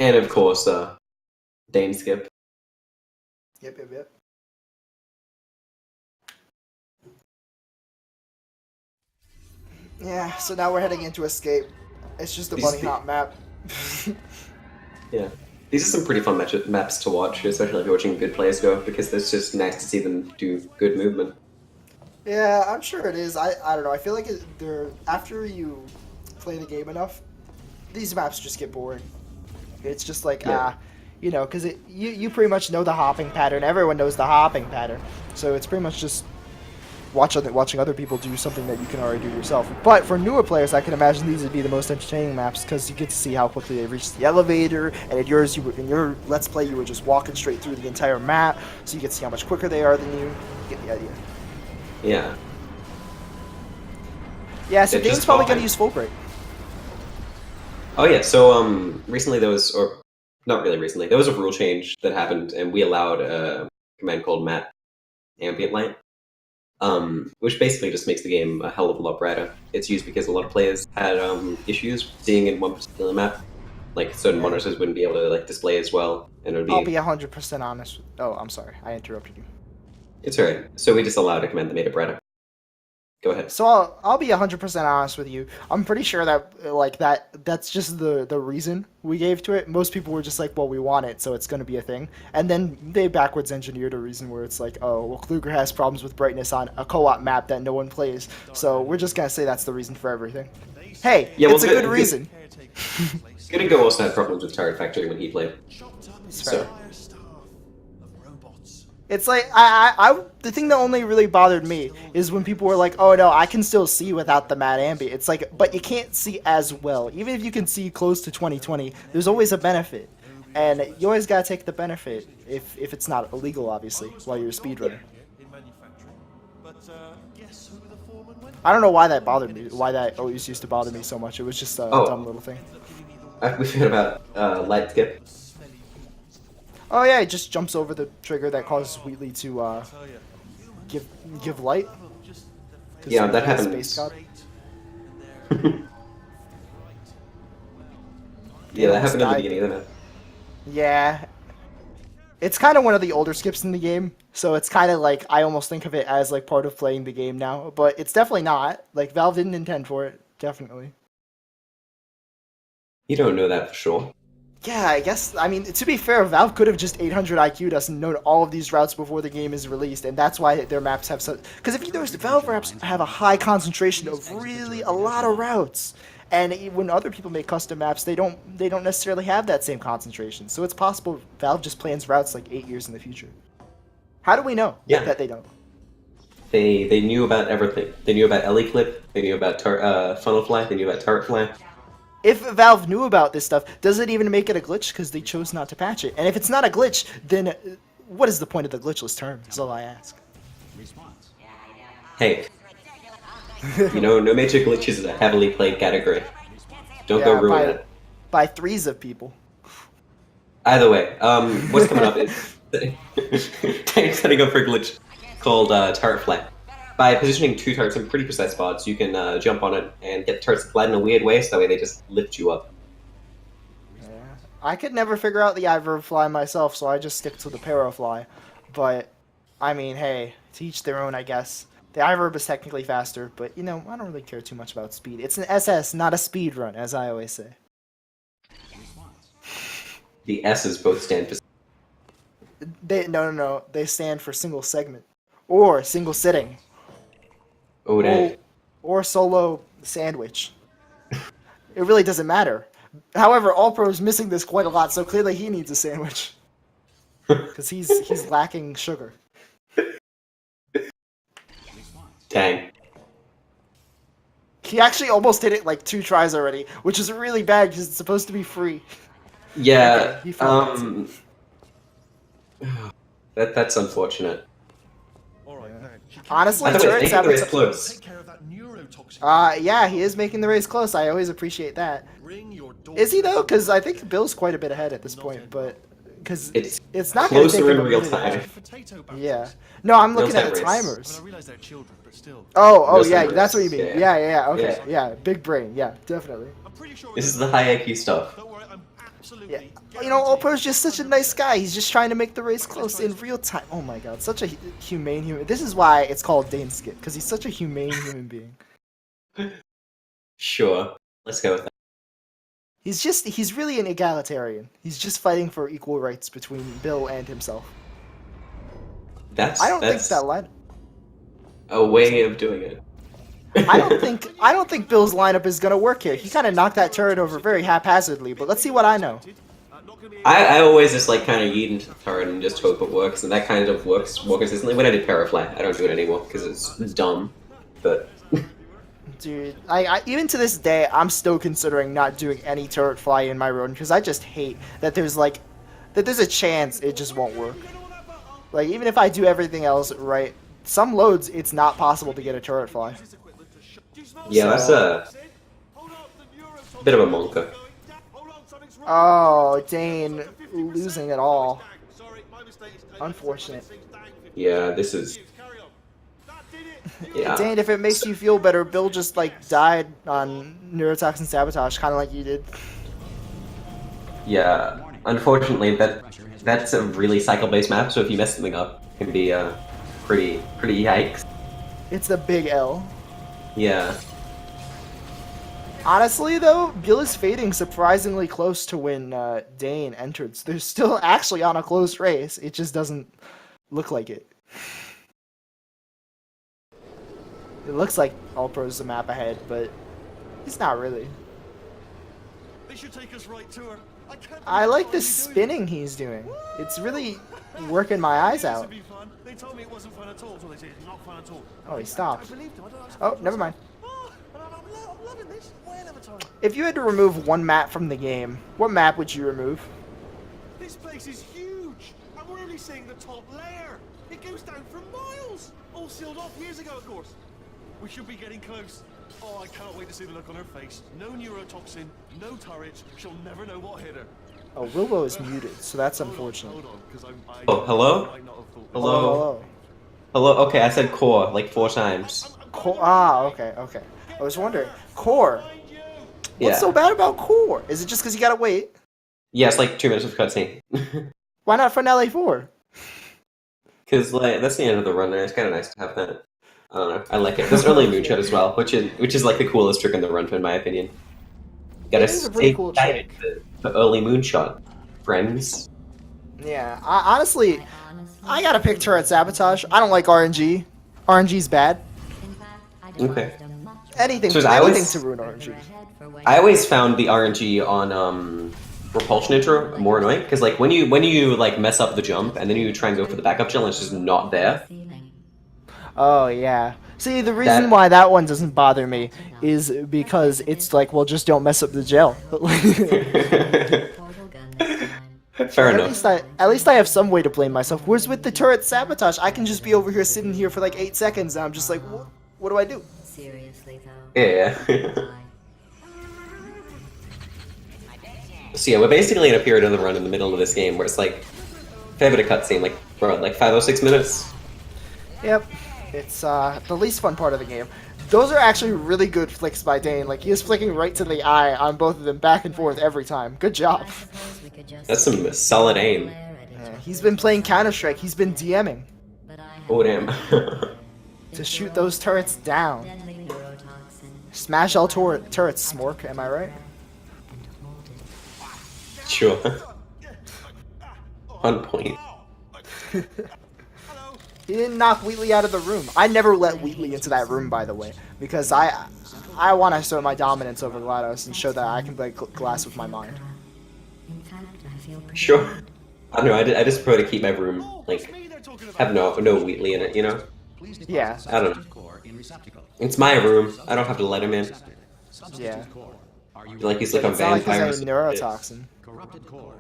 And of course, Dane skip. Yep. Yeah, so now we're heading into Escape. It's just a bunny hop map. Yeah. These are some pretty fun maps to watch, especially if you're watching good players go, because it's just nice to see them do good movement. Yeah, I'm sure it is. I don't know. I feel like they're after you play the game enough, these maps just get boring. It's just like you know, because you pretty much know the hopping pattern. Everyone knows the hopping pattern, so it's pretty much just watching other people do something that you can already do yourself. But for newer players, I can imagine these would be the most entertaining maps because you get to see how quickly they reach the elevator. And in your Let's Play, you were just walking straight through the entire map, so you get to see how much quicker they are than you. You get the idea. Yeah. Yeah, so They're Dane's just probably fine. gonna use full break. Oh yeah, so recently there was, or not really recently, there was a rule change that happened, and we allowed a command called map ambient light, which basically just makes the game a hell of a lot brighter. It's used because a lot of players had issues seeing in one particular map, like certain monitors wouldn't be able to like display as well, and it would be. I'll be 100% honest. Oh, I'm sorry, I interrupted you. It's alright. So we just allowed a command that made it brighter. Go ahead. So I'll be 100% honest with you. I'm pretty sure that that's just the reason we gave to it. Most people were just like, well, we want it, so it's going to be a thing. And then they backwards engineered a reason where it's like, oh, well, Kluger has problems with brightness on a co-op map that no one plays. So we're just going to say that's the reason for everything. Hey, Yeah, well, it's a good reason. Good and Go also had problems with Turret Factory when he played. So. It's like the thing that only really bothered me is when people were like, "Oh no, I can still see without the matte ambient." It's like, but you can't see as well. Even if you can see close to 2020, there's always a benefit, and you always gotta take the benefit if it's not illegal, obviously, while you're a speedrunner. I don't know why that bothered me. Why that always used to bother me so much. It was just a dumb little thing. We forgot about light skip. Oh yeah, it just jumps over the trigger that causes Wheatley to give light. Yeah, that happens. Space God. Yeah, that happened at the beginning of the map. Yeah. It's kind of one of the older skips in the game, so it's kind of like I almost think of it as like part of playing the game now, but it's definitely not. Like Valve didn't intend for it, definitely. You don't know that for sure. Yeah, I guess, I mean, to be fair, Valve could have just 800 IQ'd us and known all of these routes before the game is released, and that's why their maps have such... Because if you notice, the Valve maps have a high concentration of really a lot of routes, and when other people make custom maps, they don't necessarily have that same concentration, so it's possible Valve just plans routes like 8 years in the future. How do we know that they don't? They knew about everything. They knew about Ellie Clip, they knew about Funnel Fly, they knew about Turret Fly. If Valve knew about this stuff, does it even make it a glitch because they chose not to patch it? And if it's not a glitch, then what is the point of the glitchless term, is all I ask. Hey, you know, no major glitches is a heavily played category. Don't go ruin it. By threes of people. Either way, what's coming up is Dane's setting up for a glitch called Turret Fly. By positioning two turrets in pretty precise spots, you can jump on it and get turrets to glide in a weird way, so that way they just lift you up. Yeah. I could never figure out the Iver fly myself, so I just stick to the Parafly. But, I mean, hey, to each their own, I guess. The Iverb is technically faster, but, you know, I don't really care too much about speed. It's an SS, not a speed run, as I always say. The S's both stand for... No. They stand for single segment. Or single sitting. Oh, dang. Or solo sandwich. It really doesn't matter. However, All Pro's missing this quite a lot, so clearly he needs a sandwich. Because he's lacking sugar. Dang. He actually almost hit it like 2 tries already, which is really bad because it's supposed to be free. Yeah, Okay, he found that's unfortunate. Honestly, By the way, turrets making have the race close. yeah, he is making the race close. I always appreciate that. Is he though? Because I think Bill's quite a bit ahead at this point, but because it's not going to take closer him in a real minute time. Yeah. No, I'm looking at the Real-time timers. race. Oh, Real-time yeah, race. that's what you mean. Yeah. Yeah, okay, yeah, big brain, yeah, definitely. This is the high IQ stuff. Yeah. You know, Opro's just such a nice guy. He's just trying to make the race close in real time. Oh my god, such a humane human. This is why it's called Dane Skit, because he's such a humane human being. Sure. Let's go with that. He's really an egalitarian. He's just fighting for equal rights between Bill and himself. I don't think that line. A way of doing it. I don't think Bill's lineup is gonna work here. He kind of knocked that turret over very haphazardly, but let's see what I know. I always just like kind of yeet into the turret and just hope it works, and that kind of works more consistently. When I did Parafly, I don't do it anymore because it's dumb. But Dude, I even to this day, I'm still considering not doing any turret fly in my run because I just hate that there's a chance it just won't work. Like even if I do everything else right, some loads it's not possible to get a turret fly. yeah, that's a bit of a monka. Oh, Dane losing it all. Unfortunate. Yeah, this is. Yeah. Dane, if it makes you feel better, Bill just like died on neurotoxin sabotage, kind of like you did. Yeah, unfortunately, that's a really cycle-based map. So if you mess something up, it can be pretty yikes. It's the big L. Yeah. Honestly, though, Bill is fading surprisingly close to when Dane entered. So they're still actually on a close race. It just doesn't look like it. It looks like Allpro's the map ahead, but he's not really. They should take us right to her. I like the spinning he's doing. It's really working my eyes out. They told me it wasn't fun at all, so they said it's not fun at all. Oh, he stopped. I believed them. I don't know. Oh, never mind. I'm loving this. Whale of a time. If you had to remove one map from the game, what map would you remove? This place is huge, and we're only seeing the top layer. It goes down for miles. All sealed off years ago, of course. We should be getting close. Oh, I can't wait to see the look on her face. No neurotoxin, no turret. She'll never know what hit her. Oh, Willow is muted, so that's unfortunate. Hold on, because Oh, hello? might not have thought. Hello? Hello? Okay, I said core like 4 times. Okay. I was wondering. Core. What's Yeah. so bad about Core? Is it just because you gotta wait? Yeah, it's like 2 minutes of cutscene. Why not Finale 4? Because like that's the end of the run, and it's kind of nice to have that. I don't know. I like it. There's early moonshot as well, which is like the coolest trick in the run, in my opinion. Gotta It is a pretty stay cool excited for early moonshot, friends. Yeah, honestly, I gotta pick Turret Sabotage. I don't like RNG. RNG's bad. Okay. Anything So I always- to ruin RNG. I always found the RNG on Repulsion intro more annoying because like when you like mess up the jump and then you try and go for the backup gel and it's just not there. Oh, yeah. See, the reason That- why that one doesn't bother me is because it's like, well, just don't mess up the gel. Fair At enough. least I have some way to blame myself. Whereas with the Turret Sabotage, I can just be over here sitting here for like 8 seconds and I'm just like, what do I do? Seriously, though. Yeah. So yeah, we're basically in a period of the run in the middle of this game where it's like fair bit of cutscene, like bro, like 5 or 6 minutes. Yep. It's the least fun part of the game. Those are actually really good flicks by Dane. Like, he is flicking right to the eye on both of them, back and forth every time. Good job. That's some solid aim. Yeah, he's been playing Counter-Strike. He's been DMing Oh damn. to shoot those turrets down. Smash all turrets, Smork. Am I right? Sure. On point. He didn't knock Wheatley out of the room. I never let Wheatley into that room, by the way, because I want to show my dominance over GLaDOS and show that I can play Glass with my mind. In fact, I feel pretty Sure. good. I don't know. I just prefer to keep my room like have no Wheatley in it. You know. Yeah. I don't know. Core in receptacle. It's my room. I don't have to let him in. Yeah. Are you Like he's But like a it's not like vampire. there's any neurotoxin. corrupted core?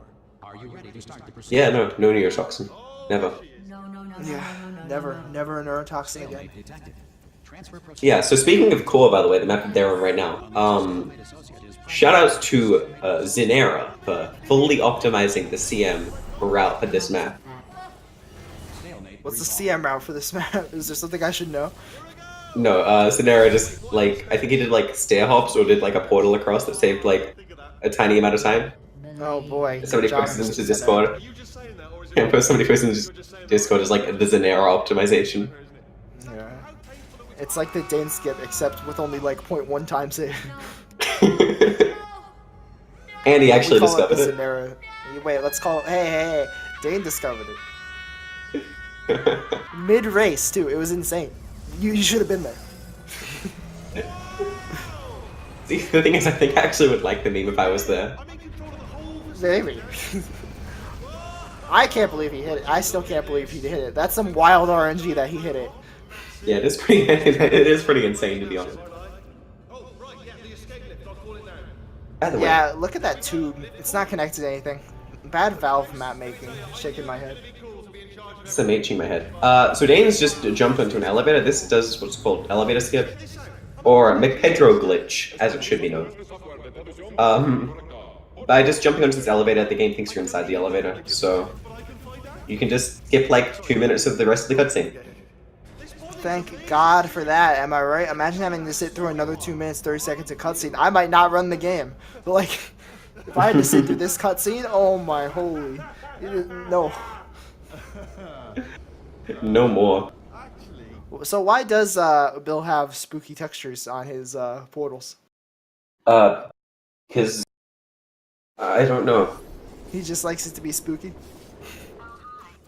Are you ready to start the procedure? Yeah, no neurotoxin. Never. Yeah. Never a neurotoxin again. Failure detected. Transfer procedure. Yeah. So speaking of core, by the way, the map that they're on right now. Shoutouts to Zinera for fully optimizing the CM route for this map. What's the CM route for this map? Is there something I should know? No, Zinera just like I think he did like stair hops or did like a portal across that saved like a tiny amount of time. Oh boy. Somebody good job, posted Mr. into Senna. Discord. Are you just saying that, or is it Yeah, somebody posted into Discord is like the Zanera optimization. Yeah. It's like the Dane skip, except with only like 0.1 times save. And he We actually call it the discovered Zanera. Wait, let's call it. Hey. Dane discovered it. it. Mid race, too. It was insane. You should have been there. See, the thing is, I think I actually would like the meme if I was there. I'm in control of the whole Maybe. I can't believe he hit it. I still can't believe he hit it. That's some wild RNG that he hit it. Yeah, it is pretty. It is pretty insane to be honest. Oh, right, yeah, the escape lift, I'll call it now. By the way, Yeah, look at that tube. It's not connected to anything. Bad valve map making. Shaking my head. it's the matching my head. So Dane's just jumped into an elevator. This does what's called elevator skip, or McPedro glitch, as it should be known. By just jumping onto this elevator, the game thinks you're inside the elevator, so you can just skip like 2 minutes of the rest of the cutscene. Thank God for that. Am I right? Imagine having to sit through another 2 minutes, 30 seconds of cutscene. I might not run the game. But like, if I had to sit through this cutscene, oh my holy. No. No more. So why does Bill have spooky textures on his portals? Because I don't know. He just likes it to be spooky.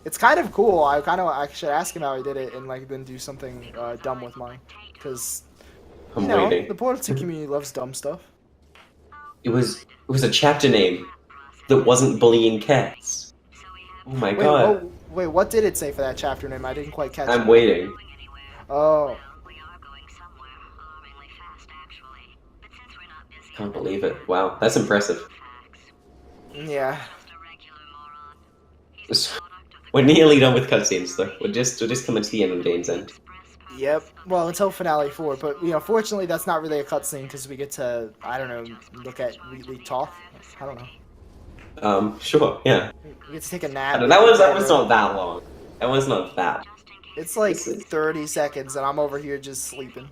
It's kind of cool. I should ask him how he did it and like then do something dumb with mine, because I'm waiting. the Portal 2 community loves dumb stuff. It was a chapter name that wasn't bullying cats. Oh my god. Wait, what did it say for that chapter name? I didn't quite catch I'm it. waiting. Oh. Can't believe it. Wow, that's impressive. Yeah. We're nearly done with cutscenes though. We're just coming to the end on Dane's end. Yep. Well, until Finale 4, but fortunately that's not really a cutscene because we get to, I don't know, look at Wheatley talk. I don't know. Sure, yeah. We get to take a I nap. don't know, that was not that long. That was not that. It's like 30 seconds and I'm over here just sleeping.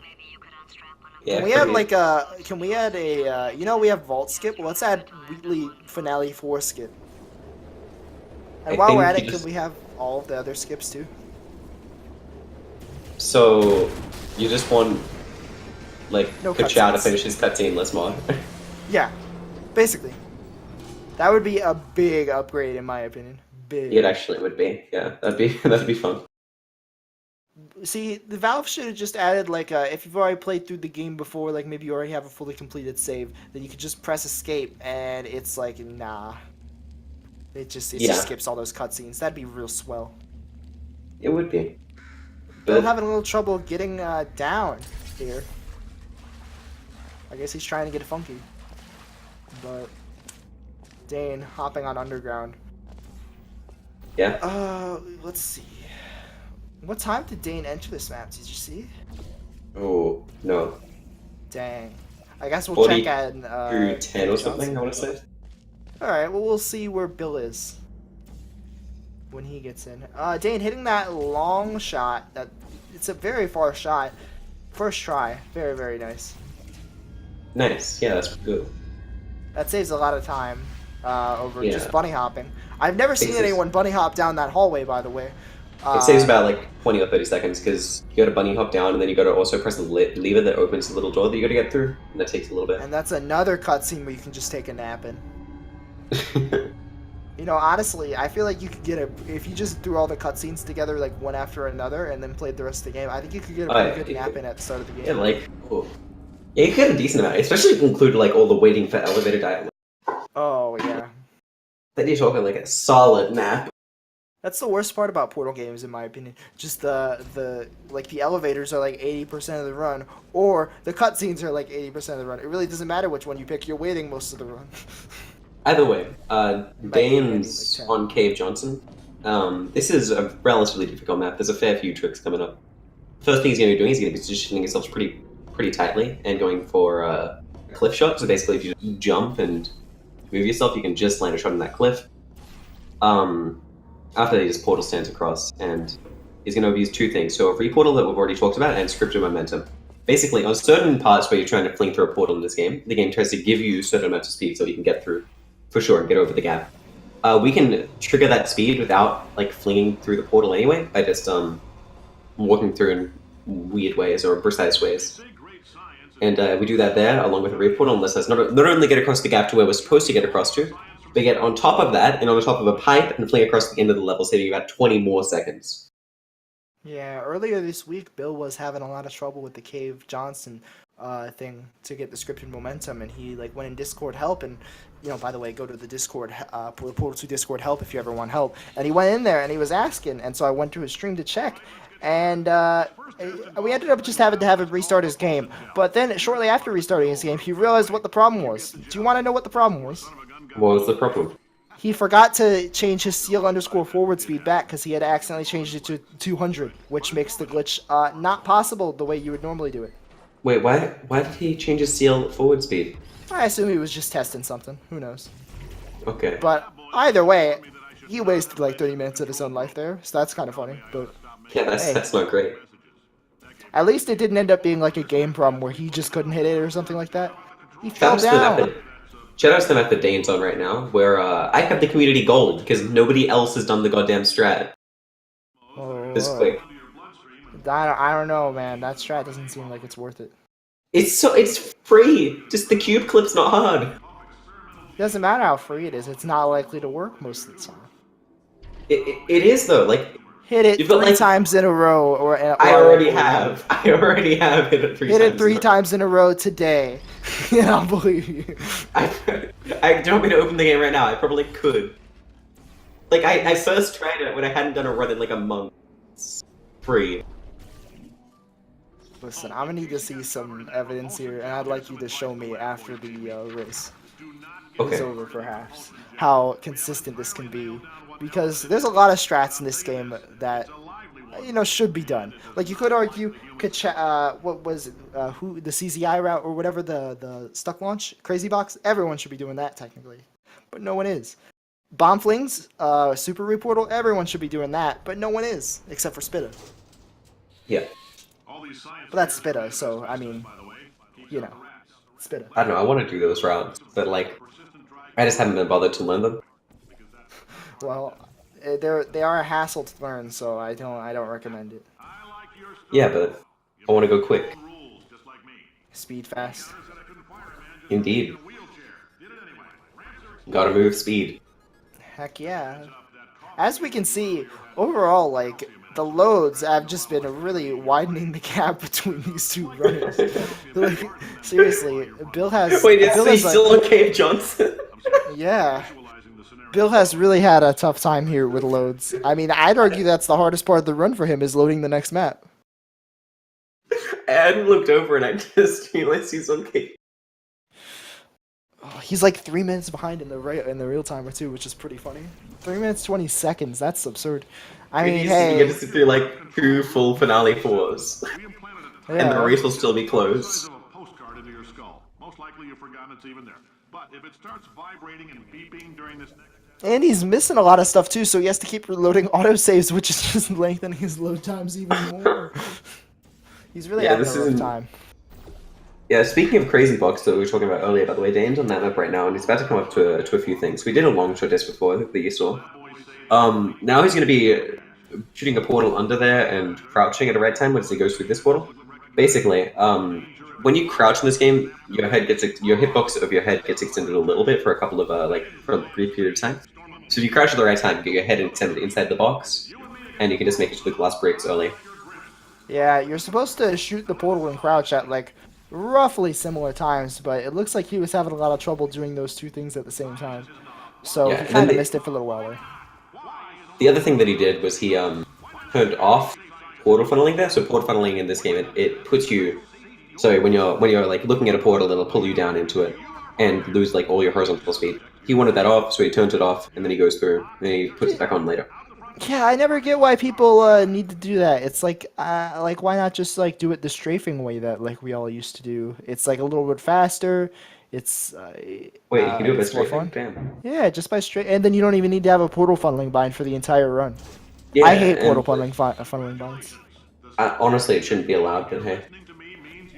Yeah, Can we add like a? Can we add a? We have Vault skip. Well, let's add Wheatley Finale 4 skip. And I while we're think at it, you can just- we have all of the other skips too? So, you just want, like, No Ka-Chow to cutscenes. finish his cutscene less mod. Yeah, basically. That would be a big upgrade in my opinion. Big. It actually would be. Yeah, that'd be fun. See, the Valve should have just added like if you've already played through the game before, like maybe you already have a fully completed save, then you could just press escape and it's like nah. It just skips all those cutscenes. That'd be real swell. It would be. Bill But having a little trouble getting down here. I guess he's trying to get funky. But Dane hopping on underground. yeah. Let's see. What time did Dane enter this map? Did you see? Oh no. Dang. I guess we'll 40 check at Through 10 or something, I want to say. Alright, well we'll see where Bill is when he gets in. Dane hitting that long shot. It's a very far shot. First try. Very, very nice. Nice. Yeah, that's good. That saves a lot of time over Yeah. just bunny hopping. I've never seen Saves- anyone bunny hop down that hallway, by the way. It saves about like 20 or 30 seconds because you gotta bunny hop down and then you gotta also press the lever that opens the little door that you gotta get through, and that takes a little bit. And that's another cutscene where you can just take a nap in. Honestly, I feel like you could get if you just threw all the cutscenes together like one after another and then played the rest of the game, I think you could get a pretty good nap in at the start of the game. Yeah, like, oh. Yeah, you get a decent amount, especially if you include like all the waiting for elevator dialogue. Oh, yeah. Then you're talking like a solid nap. That's the worst part about Portal games, in my opinion. Just the elevators are like 80% of the run, or the cutscenes are like 80% of the run. It really doesn't matter which one you pick. You're waiting most of the run. Either way, Dane's like 10. on Cave Johnson. This is a relatively difficult map. There's a fair few tricks coming up. First thing he's going to be doing is going to be positioning himself pretty tightly and going for a cliff shot. So basically, if you just jump and move yourself, you can just land a shot on that cliff. After that, he just portal stands across, and he's going to use two things. So a reportal that we've already talked about, and scripted momentum. Basically, on certain parts where you're trying to fling through a portal in this game, the game tries to give you certain amounts of speed so you can get through. for sure and get over the gap. We can trigger that speed without like flinging through the portal anyway by just walking through in weird ways or precise ways. And we do that there along with a reef portal and lets us not only get across the gap to where we're supposed to get across to, but get on top of that and on top of a pipe and fling across the end of the level, saving about 20 more seconds. Yeah, earlier this week, Bill was having a lot of trouble with the Cave Johnson thing to get the scripted momentum, and he like went in Discord help, and by the way, go to the Discord portal to Discord help if you ever want help. And he went in there and he was asking, and so I went to his stream to check, and we ended up just having to have him restart his game. But then shortly after restarting his game, he realized what the problem was. Do you want to know what the problem was? What was the problem? He forgot to change his seal_forward speed back because he had accidentally changed it to 200, which makes the glitch not possible the way you would normally do it. Wait, why did he change his seal forward speed? I assume he was just testing something. Who knows? Okay. But either way, he wasted like 30 minutes of his own life there, so that's kind of funny. But Yeah, hey, that's not great. at least it didn't end up being like a game problem where he just couldn't hit it or something like that. He fell down. Shout out to the map that Dane's on right now, where I have the community gold because nobody else has done the goddamn strat this quick. I don't know, man. That strat doesn't seem like it's worth it. It's free. Just the cube clip's not hard. It doesn't matter how free it is. It's not likely to work most of the time. It is though. Like hit it you've got, 3 times in a row, or I already have hit it 3 times. Hit it 3 times in a row today. I don't believe you. I do you want me to open the game right now? I probably could. Like I first tried it when I hadn't done a run in like a month. It's free. Listen, I'm gonna need to see some evidence here, and I'd like you to show me after the race is over, perhaps, how consistent this can be. Because there's a lot of strats in this game that should be done. Like you could argue, what was it? The CZI route or whatever, the stuck launch, crazy box. Everyone should be doing that technically, but no one is. Bomb flings, super reportal. Everyone should be doing that, but no one is, except for Spitta. Yeah. But that's Spitta, so I mean, Spitta. I don't know. I want to do those routes, but like, I just haven't been bothered to learn them. Well, they are a hassle to learn, so I don't recommend it. Yeah, but I want to go quick. Speed fast. Indeed. Gotta move speed. Heck yeah. As we can see, overall, like, the loads have just been really widening the gap between these two runners. Like, seriously, Bill has... Wait, Bill is he has, still on Cave Johnson? Yeah. Bill has really had a tough time here with loads. I mean, I'd argue that's the hardest part of the run for him, is loading the next map. I hadn't looked over and I just realized he's on Cave. Oh, he's like 3 minutes behind in the real timer too, which is pretty funny. 3 minutes 20 seconds. That's absurd. I mean, hey, you get to sit through like 2 full finale 4s, yeah. and the race will still be closed. Postcard into your skull. Most likely you've forgotten it's even there. But if it starts vibrating and beeping during this next... And he's missing a lot of stuff too, so he has to keep reloading autosaves, which is just lengthening his load times even more. He's really having a rough time. Yeah, speaking of crazy box that we were talking about earlier, by the way, Dane's on that map right now, and he's about to come up to a few things. We did a long shot disc before that you saw. Now he's going to be shooting a portal under there and crouching at the right time once he goes through this portal. Basically, when you crouch in this game, your hitbox of your head gets extended a little bit for a couple of for a brief period of time. So if you crouch at the right time, you get your head extended inside the box, and you can just make it to the glass breaks early. Yeah, you're supposed to shoot the portal and crouch at like roughly similar times, but it looks like he was having a lot of trouble doing those two things at the same time. So Yeah, he kind of missed it for a little while there. The other thing that he did was he turned off portal funneling there. So portal funneling in this game, it puts you... So when you're like looking at a portal, it'll pull you down into it and lose like all your horizontal speed. He wanted that off, so he turns it off, and then he goes through, and he puts it back on later. Yeah, I never get why people need to do that. It's like why not just like do it the strafing way that like we all used to do? It's like a little bit faster. It's Wait, you can do it by it's more strafing? fun. Damn. Yeah, just by straight, and then you don't even need to have a portal funneling bind for the entire run. Yeah, I hate portal and funneling binds. honestly, it shouldn't be allowed, but hey.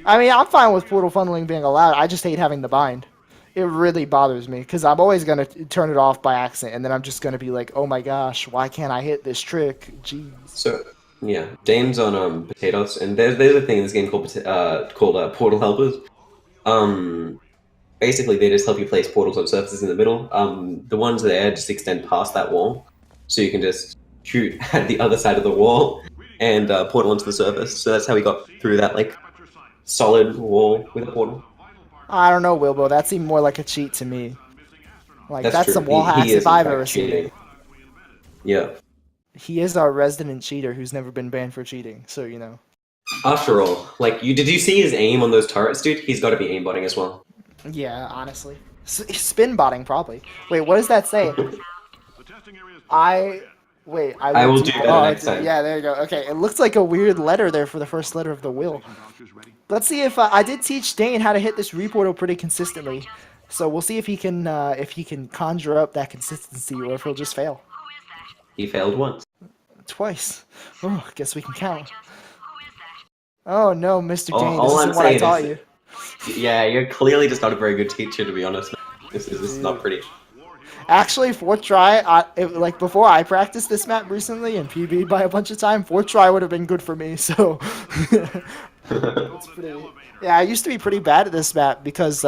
I mean, I'm fine with portal funneling being allowed. I just hate having the bind. It really bothers me because I'm always gonna turn it off by accident, and then I'm just gonna be like, "Oh my gosh, why can't I hit this trick?" Jeez. So yeah, Dane's on potatoes, and there's a thing in this game called portal helpers. Basically they just help you place portals on surfaces in the middle. The ones there just extend past that wall, so you can just shoot at the other side of the wall and portal onto the surface. So that's how we got through that like solid wall with a portal. I don't know, Wilbo. That seemed more like a cheat to me. Like That's that's true. some wall He hacks is if in I've fact ever seen cheating. it. Yeah. He is our resident cheater who's never been banned for cheating. So you know. After all, like did you see his aim on those turrets, dude? He's got to be aimbotting as well. Yeah, honestly. Spin botting, probably. Wait, what does that say? I... Wait, I will looked do deep- better next time. Yeah, there you go. Okay, it looks like a weird letter there for the first letter of the will. Let's see if... I did teach Dane how to hit this reportal pretty consistently. So we'll see if he can conjure up that consistency or if he'll just fail. He failed once. Twice. Oh, guess we can count. Oh no, Mr. All- Dane, all this I'm isn't what I saying taught is- you. Yeah, you're clearly just not a very good teacher, to be honest. This is not pretty. Actually, fourth try, like before I practiced this map recently and PB'd by a bunch of time, fourth try would have been good for me, so... It's pretty... Yeah, I used to be pretty bad at this map because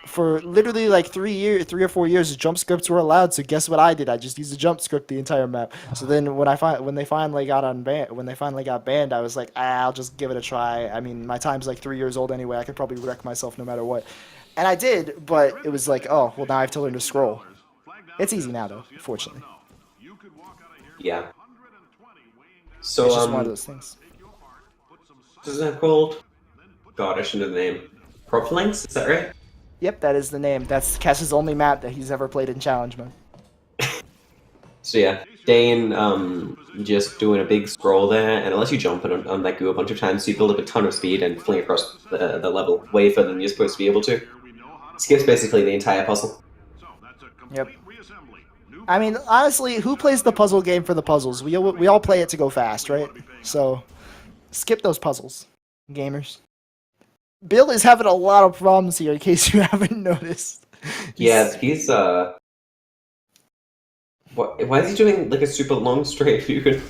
for literally like 3 or 4 years, jump scripts were allowed. So guess what I did? I just used a jump script the entire map. So then when they finally got banned, I was like, I'll just give it a try. I mean, my time's like 3 years old anyway. I could probably wreck myself no matter what. And I did, but it was like, oh, well now I have to learn to scroll. It's easy now though, fortunately. Yeah. So It's just one of those things. what is that called? God, I shouldn't have the name. Proplinks, is that right? Yep, that is the name. That's Kess's only map that he's ever played in challenge mode. So yeah, Dane just doing a big scroll there, and it lets you jump on that goo a bunch of times, so you build up a ton of speed and fling across the level way further than you're supposed to be able to. Skips basically the entire puzzle. Yep. I mean, honestly, who plays the puzzle game for the puzzles? We all play it to go fast, right? So, skip those puzzles, gamers. Bill is having a lot of problems here, in case you haven't noticed. Yeah, he's why is he doing like a super long strafe? You could.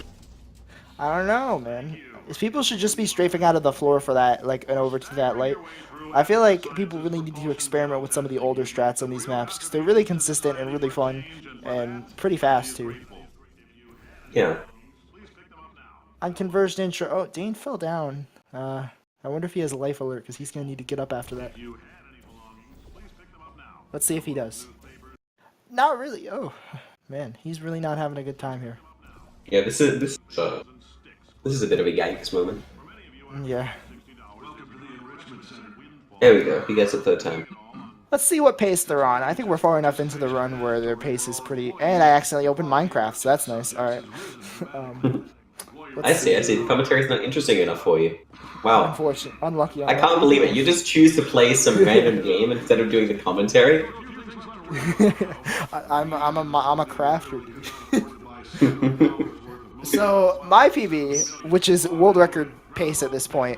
I don't know, man. People should just be strafing out of the floor for that, like, and over to that light. I feel like people really need to experiment with some of the older strats on these maps, because they're really consistent and really fun, and pretty fast, too. Yeah. On converged intro... Oh, Dane fell down. I wonder if he has a life alert, because he's going to need to get up after that. Let's see if he does. Not really. Oh, man. He's really not having a good time here. Yeah, this is a bit of a yikes moment. Yeah. There we go. He gets it third time. Let's see what pace they're on. I think we're far enough into the run where their pace is pretty... And I accidentally opened Minecraft, so that's nice. Alright. I see. The commentary's not interesting enough for you. Wow. Unfortunate. Unlucky. I can't believe it. You just choose to play some random game instead of doing the commentary. I'm a crafter, dude. So, my PB, which is world record pace at this point...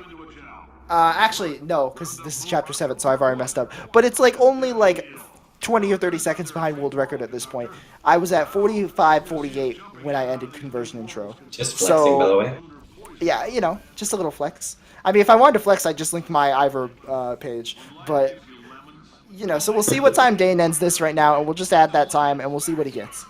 actually, no, because this is Chapter 7, so I've already messed up. But it's like only like 20 or 30 seconds behind world record at this point. I was at 45-48 when I ended conversion intro. Just flexing, by the way. Yeah, you know, just a little flex. I mean, if I wanted to flex, I'd just link my Ivor page. But, you know, so we'll see what time Dane ends this right now, and we'll just add that time, and we'll see what he gets.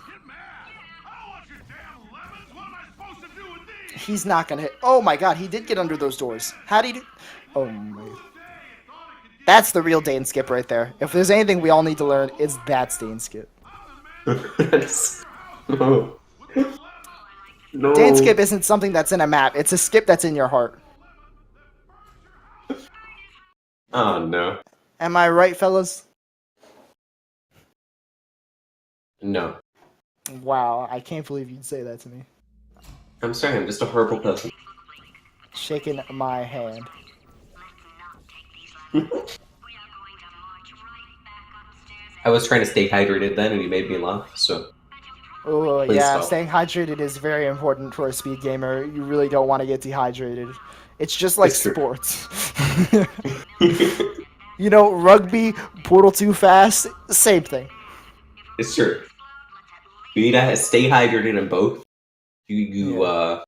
He's not going to hit. Oh, my God, he did get under those doors. How did he do? Oh, my. That's the real Dane skip right there. If there's anything we all need to learn, it's that's Dane skip. No. No. Dane skip isn't something that's in a map. It's a skip that's in your heart. Oh, no. Am I right, fellas? No. Wow, I can't believe you'd say that to me. I'm sorry, I'm just a horrible person. Shaking my hand. I was trying to stay hydrated then, and you made me laugh, so... Oh, Please yeah, stop. staying hydrated is very important for a speed gamer. You really don't want to get dehydrated. It's just like It's true. sports. You know, rugby, Portal 2 fast, same thing. It's true. You need to stay hydrated in both. You want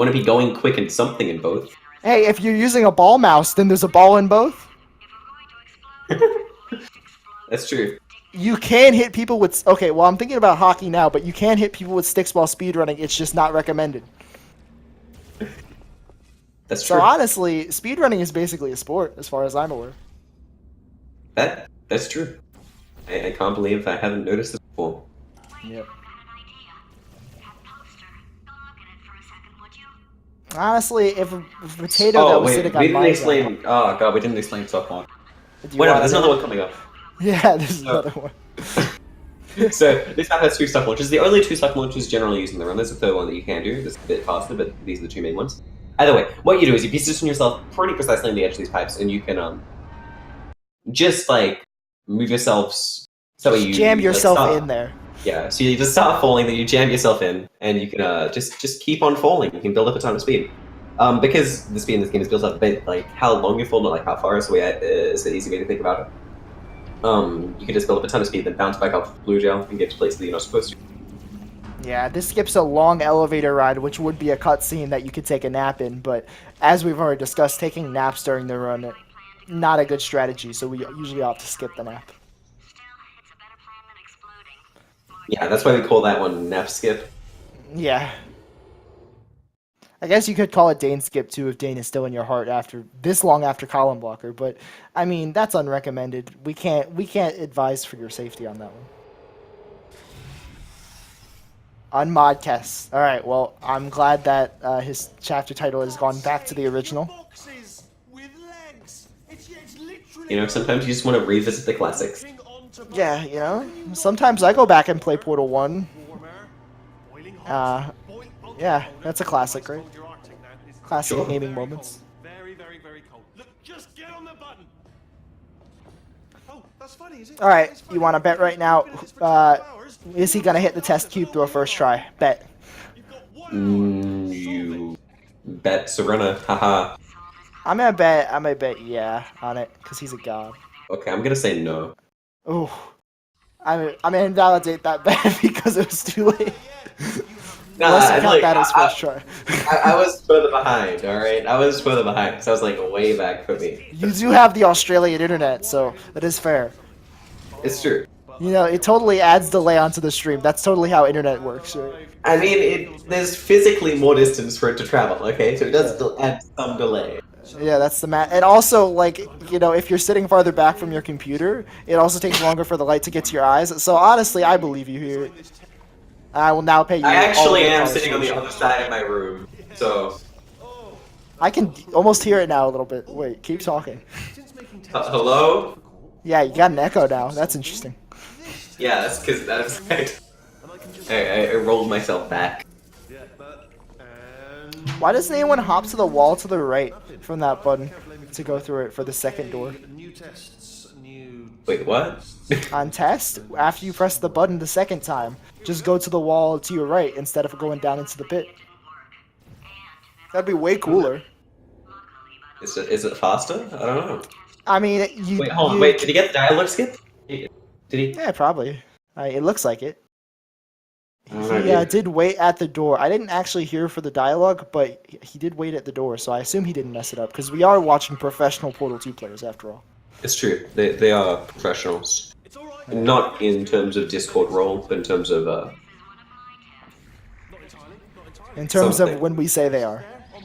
to be going quick in something in both. Hey, if you're using a ball mouse, then there's a ball in both. That's true. You can hit people with... Okay, well, I'm thinking about hockey now, but you can hit people with sticks while speedrunning. It's just not recommended. That's true. So honestly, speedrunning is basically a sport, as far as I'm aware. That's true. I can't believe I haven't noticed this before. Yep. Honestly, if a potato that was sitting we on didn't my explain. Oh god, we didn't explain sophomore. ground- Whatever. There's another one coming up. Yeah, there's Oh. another one. So this map has 2 stuff launches. The only 2 stuff launches generally using the run. There's a third one that you can do. That's a bit faster, but these are the 2 main ones. Either way, what you do is you position yourself pretty precisely on the edge of these pipes, and you can just like move yourselves so you Jam yourself start- in there. Yeah, so you just start falling, then you jam yourself in, and you can just keep on falling. You can build up a ton of speed. Because the speed in this game is built up a bit, like how long you fall, not like how far is the way is an easy way to think about it. You can just build up a ton of speed, then bounce back off blue gel and get to places that you're not supposed to. Yeah, this skips a long elevator ride, which would be a cutscene that you could take a nap in, but as we've already discussed, taking naps during the run, not a good strategy, so we usually opt to skip the nap. Yeah, that's why we call that one nap skip. Yeah. I guess you could call it Dane skip too if Dane is still in your heart after this long after column blocker, but I mean that's unrecommended. We can't advise for your safety on that one. Unmodcast. All right. Well, I'm glad that his chapter title has gone back to the original. Boxes with legs. It's literally You know, sometimes you just want to revisit the classics. Yeah, you know. Sometimes I go back and play Portal 1. Yeah, that's a classic, right? Classic Sure. gaming moments. Very, very, very cold. Look, just get on the button. Oh, that's funny, is it? All right, It's funny. you want to bet right now? You've been at this for 12 hours. Is he gonna hit the test cube through a first try? Bet. You've got 1 hour. You bet Serena, haha. I'm gonna bet yeah on it because he's a god. Okay, I'm gonna say no. Oh, I'm gonna invalidate that bet because it was too late. Nah, Unless you count look, that as first try. I was further behind, alright? I was further behind, so I was like way back for me. You do have the Australian internet, so that is fair. It's true. You know, it totally adds delay onto the stream. That's totally how internet works, right? I mean, there's physically more distance for it to travel, okay? So it does add some delay. Yeah, that's the math. And also, like, you know, if you're sitting farther back from your computer, it also takes longer for the light to get to your eyes. So honestly, I believe you here. I will now pay you. I all actually the am college sitting on the tuition. other side of my room, so... I can almost hear it now a little bit. Wait, keep talking. Hello? Yeah, you got an echo now. That's interesting. Yeah, that's because I rolled myself back. Yeah, but Why doesn't anyone hop to the wall to the right from that button to go through it for the second door? new tests, new. Wait, what? On test, after you press the button the second time, just go to the wall to your right instead of going down into the pit. That'd be way cooler. Is it faster? I don't know. I mean, you. Wait, hold on. you- Wait, did he get the dialogue skip? Did he? Yeah, probably. It looks like it. I don't know, He dude. did wait at the door. I didn't actually hear for the dialogue, but he did wait at the door, so I assume he didn't mess it up, because we are watching professional Portal 2 players after all. It's true. They are professionals. It's all right. Not in terms of Discord role, but in terms of Not entirely. Not entirely. In terms Something. of when we say they are. On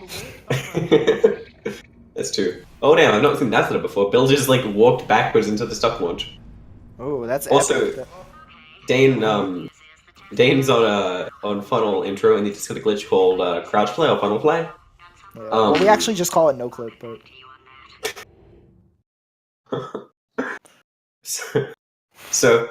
the wall. That's true. Oh damn, I've not seen that setup before. Bill just like walked backwards into the stock launch. Oh, that's Also- epic. Dane's on funnel intro, and he just got a glitch called crouch play or funnel play. Yeah. Well, we actually just call it no clip, but So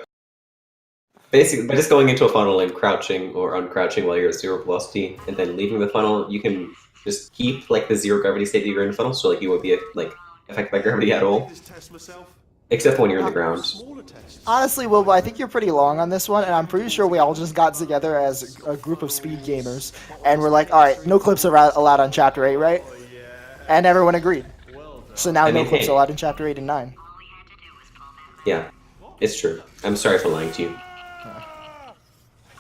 basically, by just going into a funnel and crouching or uncrouching while you're at 0 velocity, and then leaving the funnel, you can just keep like the 0 gravity state that you're in the funnel, so like you won't be like affected by gravity at all, This test myself. except for when you're in the ground. Smaller tests. honestly, Wilbur, I think you're pretty long on this one, and I'm pretty sure we all just got together as a group of speed gamers, and we're like, all right, no clips are allowed on Chapter 8, right? And everyone agreed. So now I no mean, clips hey. allowed in Chapter 8 and 9. Yeah, it's true. I'm sorry for lying to you.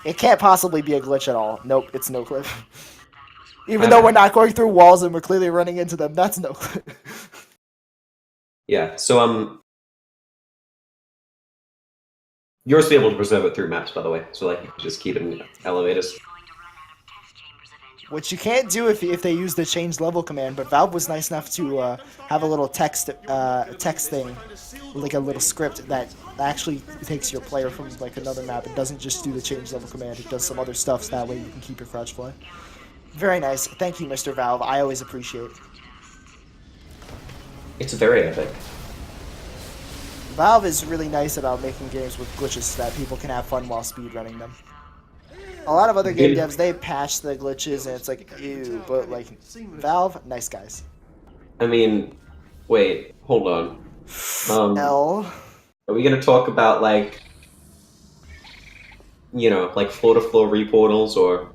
It can't possibly be a glitch at all. Nope, it's no clip. Even My though bad. we're not going through walls and we're clearly running into them, that's no clip. Yeah, so you're supposed to be able to preserve it through maps, by the way. So like, you can just keep it in elevators. Which you can't do if they use the change level command, but Valve was nice enough to have a little text thing, like a little script that actually takes your player from like another map. It doesn't just do the change level command, it does some other stuff so that way you can keep your crouch fly. Very nice. Thank you, Mr. Valve. I always appreciate it. It's very epic. Valve is really nice about making games with glitches so that people can have fun while speedrunning them. A lot of other game devs, they patch the glitches and it's like, ew, but like, Valve, nice guys. I mean, wait, hold on. L. Are we gonna talk about like, like floor-to-floor reportals or?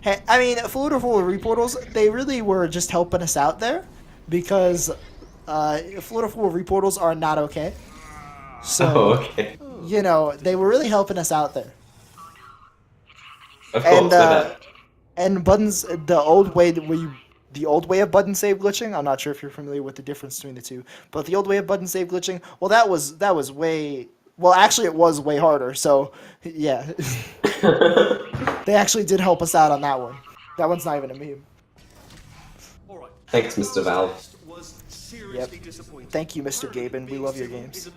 Hey, I mean, floor-to-floor reportals, they really were just helping us out there because floor-to-floor reportals are not okay. So, Oh, okay. They were really helping us out there. Of course, my bad. And buttons, the old way of button save glitching. I'm not sure if you're familiar with the difference between the two, but the old way of button save glitching. Well, that was way. Well, actually, it was way harder. So, yeah, they actually did help us out on that one. That one's not even a meme. Thanks, Mr. Valve. Yep. Thank you, Mr. Gaben. We love your games.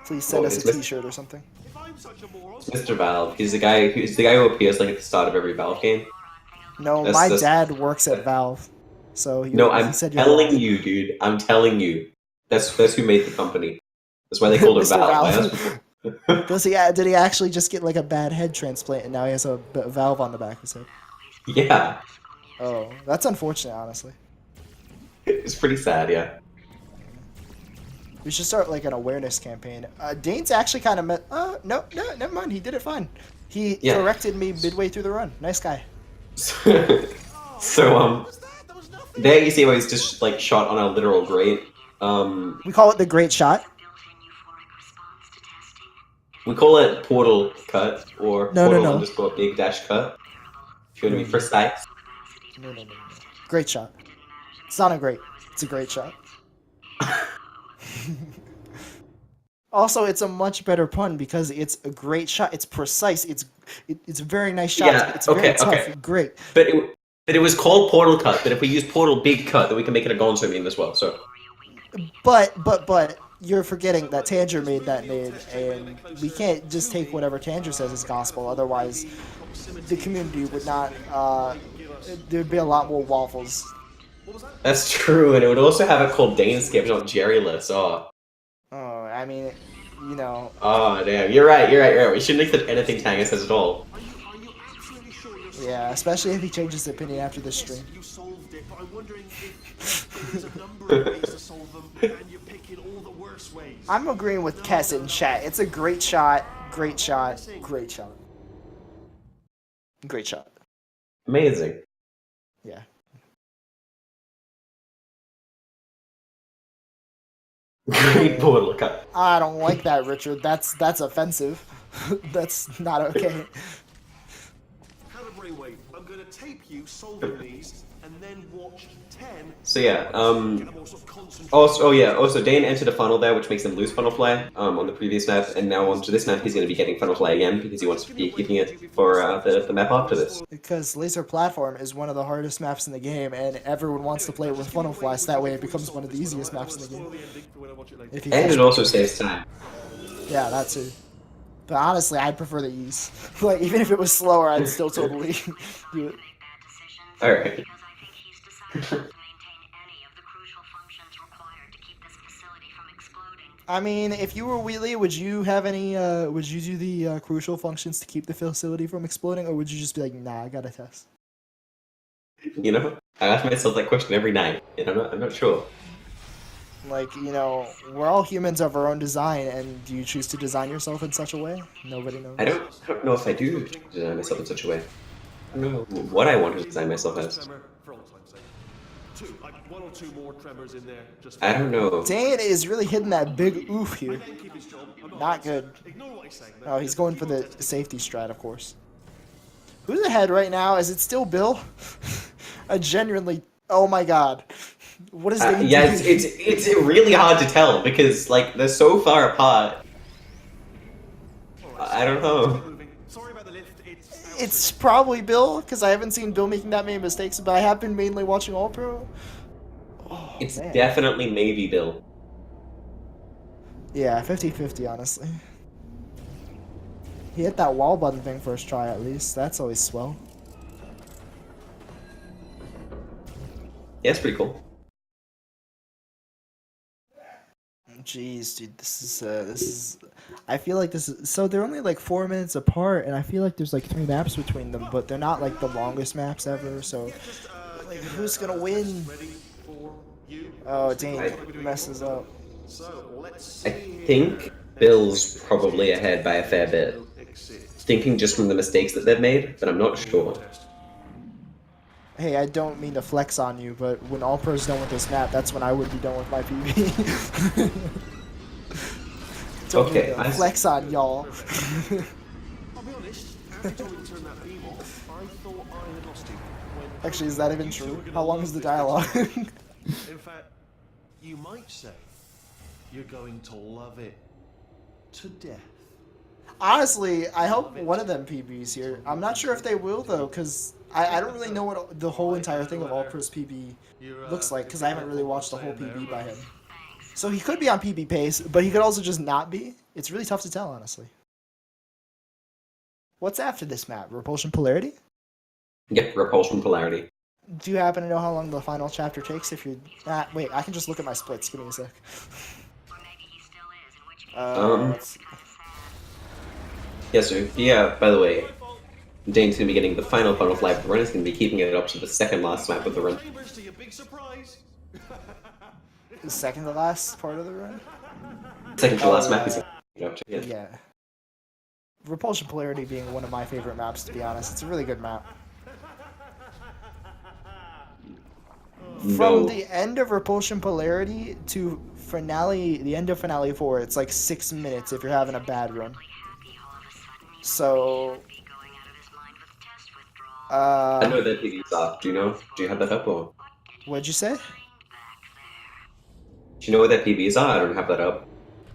Please send us a T-shirt or something. Mr. Valve. He's the guy who appears like at the start of every Valve game. No, That's- my that's- dad works at Valve, so No, he I'm said you're telling wrong. you, dude. I'm telling you. That's who made the company. That's why they called it Mr. Valve. I Valve. asked Did he actually just get like a bad head transplant and now he has a valve on the back of his head? Yeah, Oh, that's unfortunate, honestly. it's pretty sad. Yeah. We should start like an awareness campaign. Dane's actually kind of met. No, never mind. He did it fine. He Yeah. corrected me midway through the run. Nice guy. So there you see where he's just like shot on a literal grate. We call it the Great Shot. We call it portal cut or No, portal no. underscore big dash cut. If you want to be precise. No. Great shot. It's not a great. It's a great shot. Also, it's a much better pun because it's a great shot. It's precise. It's a very nice shot. Yeah, It's very tough. okay. Great. But it was called portal cut. But if we use portal big cut, then we can make it a Gonzo meme as well. So. But you're forgetting that Tanger made that name, and we can't just take whatever Tanger says as gospel. Otherwise, the community would not. There'd be a lot more waffles. That's true, and it would also have it called DaneScape, not Jerryless. Oh. Oh, I mean, Oh, damn. You're right. We shouldn't accept anything Tanger says at all. Yeah, especially if he changes his opinion after this stream. You solved it, but I'm wondering if there's a number of ways to solve them, and you're picking all the worst ways. I'm agreeing with Kess in chat. It's a great shot. Great shot. Great shot. Great shot. Amazing. Yeah. Great portal cut. I don't like that, Richard. That's offensive. That's not okay. Have a brainwave. I'm going to tape you solving these, and then watch 10. So yeah, Get a more sort of concentrated. Also Dane entered a funnel there, which makes him lose funnel fly on the previous map, and now onto this map he's going to be getting funnel fly again because he wants to be keeping it for the map after this. Because Laser Platform is one of the hardest maps in the game, and everyone wants to play it with funnel fly, so that way it becomes one of the easiest maps in the game. If you And catch it also saves time. Yeah, that too. But honestly, I'd prefer the ease. Like, even if it was slower, I'd still totally do it. Alright. I I mean, if you were Wheatley, would you have any, would you do the crucial functions to keep the facility from exploding, or would you just be like, nah, I gotta test? You know, I ask myself that question every night, and I'm not sure. Like, we're all humans of our own design, and do you choose to design yourself in such a way? Nobody knows. I don't know if I do design myself in such a way. I don't know what I want to design myself as. Two, like one or two more tremors in there. Just I don't know. Dane is really hitting that big oof here. keep his job. Not good. Ignore what he's saying. Oh, he's going for the safety strat, of course. Who's ahead right now? Is it still Bill? I genuinely... Oh my god. What is Dane Yeah, doing? it's really hard to tell because like they're so far apart. I don't know. Sorry about the lift. It's probably Bill, because I haven't seen Bill making that many mistakes, but I have been mainly watching All Pro. Oh, It's man. definitely maybe Bill. Yeah, 50-50, honestly. He hit that wall button thing first try, at least. That's always swell. Yeah, it's pretty cool. Jeez, dude, this is. I feel like this is. So they're only like 4 minutes apart, and I feel like there's like 3 maps between them, but they're not like the longest maps ever. So, like, who's gonna win? Oh, Dane messes up. I think Bill's probably ahead by a fair bit. Thinking just from the mistakes that they've made, but I'm not sure. Hey, I don't mean to flex on you, but when All Pro's done with this map, that's when I would be done with my PB. Don't Okay, mean to I- flex on y'all. I'll be honest. After you told me to turn that beam off, I thought I had lost you. When Actually, is that even true? How long is the dialogue? in fact, you might say you're going to love it to death. Honestly, I hope one of them PBs here. I'm not sure if they will, though, because I don't really know what the whole entire thing of All Pro's PB looks like, because I haven't really watched the whole PB by him. So he could be on PB pace, but he could also just not be. It's really tough to tell, honestly. What's after this map? Repulsion Polarity? Yep, repulsion polarity. Do you happen to know how long the final chapter takes? If you're... wait, I can just look at my splits. Give me a sec. Let's see. Yeah, so yeah, by the way, Dane's gonna be getting the final flag of the run. He's gonna be keeping it up to the second last map of the run. Chambers to your big surprise. The second to last part of the run? Second to last map he's gonna keep it up to. Yeah. Yeah. Repulsion Polarity being one of my favorite maps, to be honest. It's a really good map. From No. the end of Repulsion Polarity to finale, the end of Finale 4, it's like 6 minutes if you're having a bad run. So, I know that PB's off. Do you know? Do you have that up or? what'd you say? Do you know what that PBs are? I don't have that up.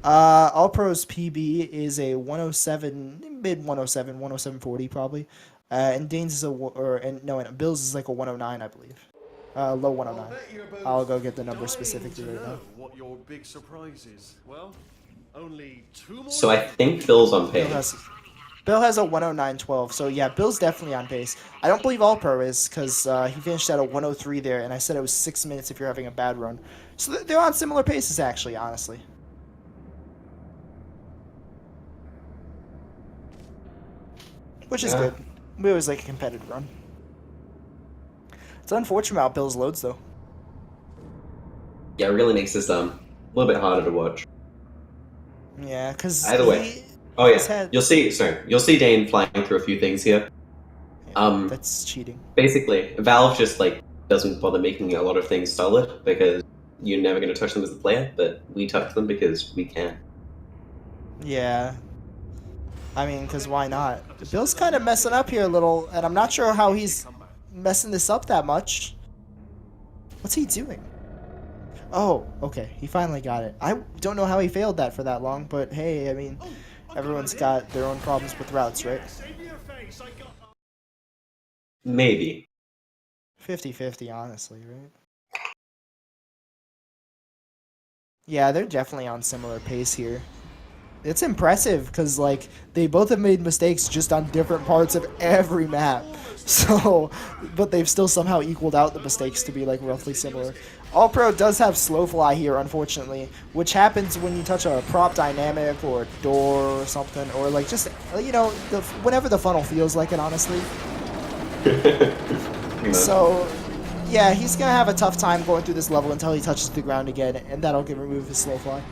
All Pro's PB is a 107, mid 107, 107.40 probably. And Dane's is and Bill's is like a 109, I believe. Low 109. I'll go get the number specifically right now. What your big surprise is? Well, only 2 more. So I think Bill's on pace. Bill has a 109.12, so yeah, Bill's definitely on pace. I don't believe All Pro is, because he finished at a 103 there, and I said it was 6 minutes if you're having a bad run. So they're on similar paces, actually, honestly. Which is good. We always like a competitive run. It's unfortunate about Bill's loads, though. Yeah, it really makes this a little bit harder to watch. Yeah, because Either way. Oh yeah, you'll see Dane flying through a few things here. That's cheating. Basically, Valve just like doesn't bother making a lot of things solid because you're never going to touch them as a player, but we touch them because we can. Yeah. I mean, because why not? Bill's kind of messing up here a little, and I'm not sure how he's messing this up that much. What's he doing? Oh, okay. He finally got it. I don't know how he failed that for that long, but hey, I mean, everyone's got their own problems with routes, right? Maybe. 50-50, honestly, right? Yeah, they're definitely on similar pace here. It's impressive because, like, they both have made mistakes just on different parts of every map. So, but they've still somehow equaled out the mistakes to be, like, roughly similar. All Pro does have slow fly here, unfortunately, which happens when you touch a prop dynamic or a door or something, or, like, just, you know, whenever the funnel feels like it, honestly. So, yeah, he's going to have a tough time going through this level until he touches the ground again, and that'll remove his slow fly.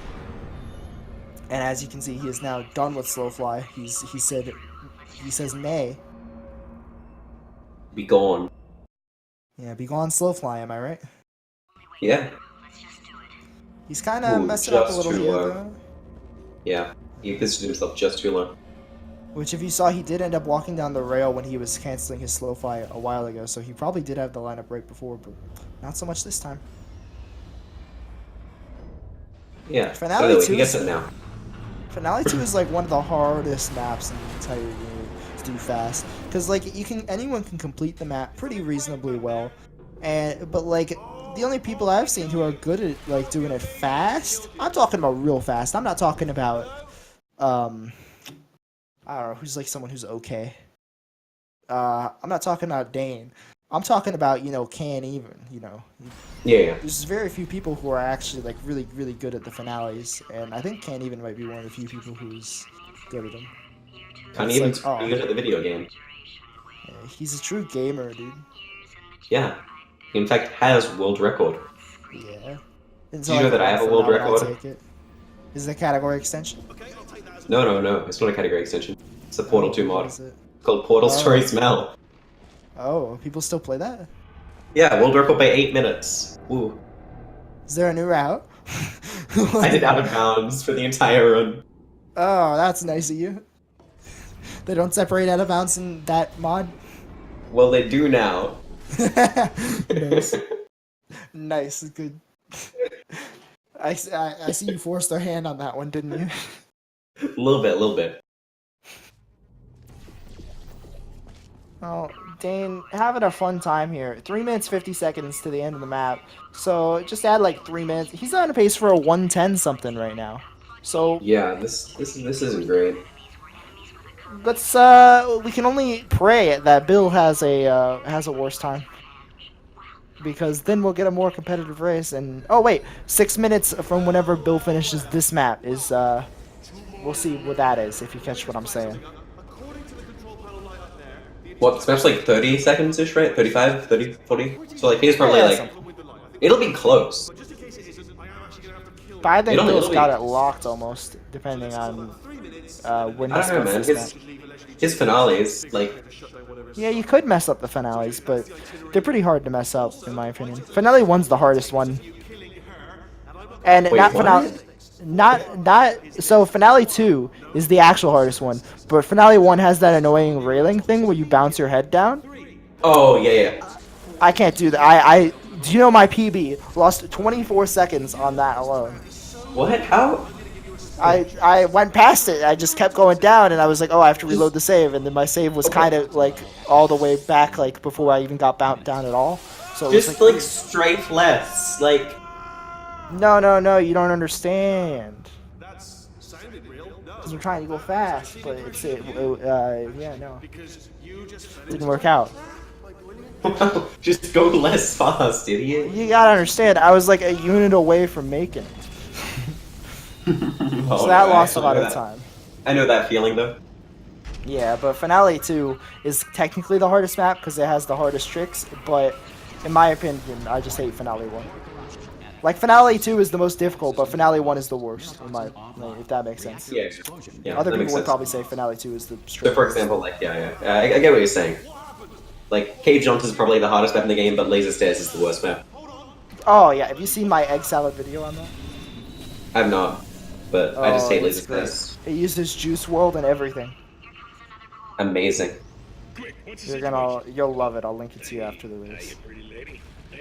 And as you can see, he is now done with slow fly. He says nay. Be gone. Yeah, be gone slow fly, am I right? Yeah. He's kind of Ooh, messing up a just little too here, low. though. Yeah. He positioned himself just too low. Which, if you saw, he did end up walking down the rail when he was canceling his slow fly a while ago, so he probably did have the lineup right before, but not so much this time. Yeah. Finale By the way, 2 he gets is- it now. Finale 2 is like one of the hardest maps in the entire game to do fast, because like anyone can complete the map pretty reasonably well, but like the only people I've seen who are good at like doing it fast, I'm talking about real fast. I'm not talking about I don't know, who's like someone who's okay. I'm not talking about Dane. I'm talking about, Can Even, Yeah. There's very few people who are actually like really, really good at the finales, and I think Can Even might be one of the few people who's good at them. Can't It's even like, pretty good at the video game. yeah, he's a true gamer, dude. Yeah. He, in fact, has world record. Yeah. Did you know that I have a world record? Take it. Is it a category extension? No. It's not a category extension. It's a Portal 2 What mod. is it? It's called Portal Oh. Story Smell. Oh, people still play that? Yeah, world record by 8 minutes. Woo. Is there a new route? I did out of bounds for the entire run. Oh, that's nice of you. They don't separate out of bounds in that mod? Well, they do now. Nice. Nice, good. I see you forced their hand on that one, didn't you? A little bit. Oh, Dane, having a fun time here. 3 minutes 50 seconds to the end of the map. So just add like 3 minutes. He's on a pace for a 110 something right now. So Yeah, this isn't great. let's we can only pray that Bill has a worse time. Because then we'll get a more competitive race. And oh wait, 6 minutes from whenever Bill finishes this map is we'll see what that is, if you catch what I'm saying. What, this map's like 30 seconds-ish, right? 35, 30, 40? So like he's probably Yeah, like... It'll be close. But I think It'll Bill's be- got it locked almost, depending on when he I don't know, man. starts this map. His finales, like... Yeah, you could mess up the finales, but they're pretty hard to mess up, in my opinion. Finale 1's the hardest one. And Wait, not what? finale... So Finale 2 is the actual hardest one, but Finale 1 has that annoying railing thing where you bounce your head down. Oh, yeah. I can't do that. Do you know my PB? Lost 24 seconds on that alone. What? How? I went past it. I just kept going down, and I was like, oh, I have to reload the save, and then my save was kind of like all the way back, like before I even got bounced down at all. So it was Just like strafe less, like... no, you don't understand. Because we're trying to go fast, but yeah, no, didn't work out. Just go less fast, idiot. You gotta understand, I was like a unit away from making it. Oh, So that no, lost a I lot know of that. time. I know that feeling, though. Yeah, but Finale 2 is technically the hardest map because it has the hardest tricks, but in my opinion, I just hate Finale 1. Like, Finale 2 is the most difficult, but Finale 1 is the worst, if that makes sense. Yeah. Yeah, Other that people makes would sense. probably say Finale 2 is the So, straight. for example, like, I get what you're saying. Like, Cave Jump is probably the hardest map in the game, but Laser Stairs is the worst map. Oh, yeah, have you seen my egg salad video on that? I'm not, but I just hate it's Laser great. Stairs. It uses Juice World and everything. Amazing. You'll love it. I'll link it to you after the race.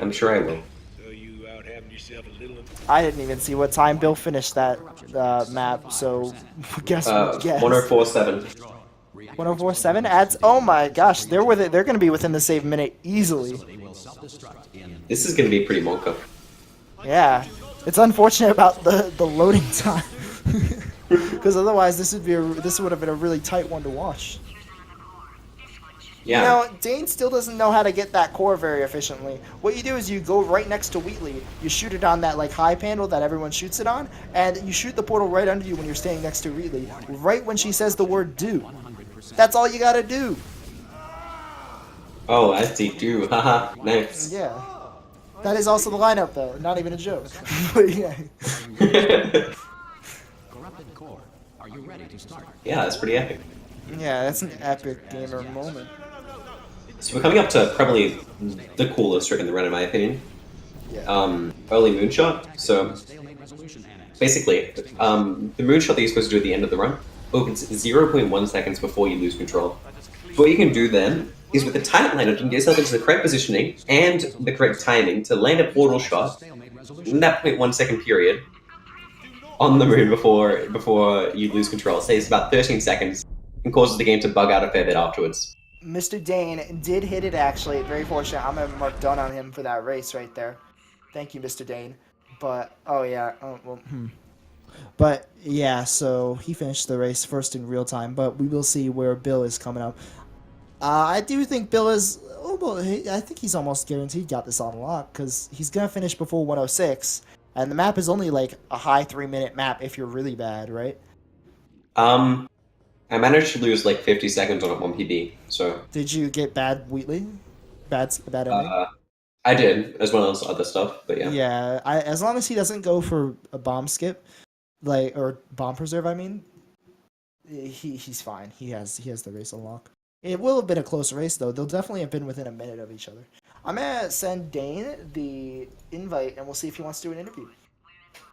I'm sure I will. I didn't even see what time Bill finished that map, so guess. 1047. 1047 adds. Oh my gosh, they're gonna be within the save minute easily. This is gonna be pretty monka. Yeah, it's unfortunate about the loading time, because otherwise this would have been a really tight one to watch. Yeah. You know, Dane still doesn't know how to get that core very efficiently. What you do is you go right next to Wheatley, you shoot it on that like high panel that everyone shoots it on, and you shoot the portal right under you when you're standing next to Wheatley, right when she says the word do. That's all you gotta do. Oh, I see. Do. Haha. Nice. Yeah. That is also the lineup though, not even a joke. But yeah. Corrupted core. Are you ready to start? Yeah, that's pretty epic. Yeah, that's an epic gamer moment. So we're coming up to probably the coolest trick in the run, in my opinion. Yeah. early moonshot. So Stalemate resolution annex. basically, the moonshot that you're supposed to do at the end of the run opens 0.1 seconds before you lose control. So what you can do then is with the tight line, you can get yourself into the correct positioning and the correct timing to land a portal shot Stalemate in resolution. that 0.1 second period on the moon before you lose control. Say it's about 13 seconds and causes the game to bug out a fair bit afterwards. Mr. Dane did hit it actually. Very fortunate. I'm gonna mark done on him for that race right there. Thank you, Mr. Dane. But oh yeah, well, But yeah, so he finished the race first in real time. But we will see where Bill is coming up. I do think Bill is. I think he's almost guaranteed got this on lock because he's gonna finish before 106, and the map is only like a high 3-minute map if you're really bad, right? I managed to lose like 50 seconds on it 1 PB, so Did you get bad Wheatley? Bad ending? I did, as well as other stuff, but yeah. Yeah, as long as he doesn't go for a bomb skip, like or bomb preserve, I mean, he's fine. He has the race unlock. It will have been a close race though. They'll definitely have been within a minute of each other. I'm gonna send Dane the invite, and we'll see if he wants to do an interview.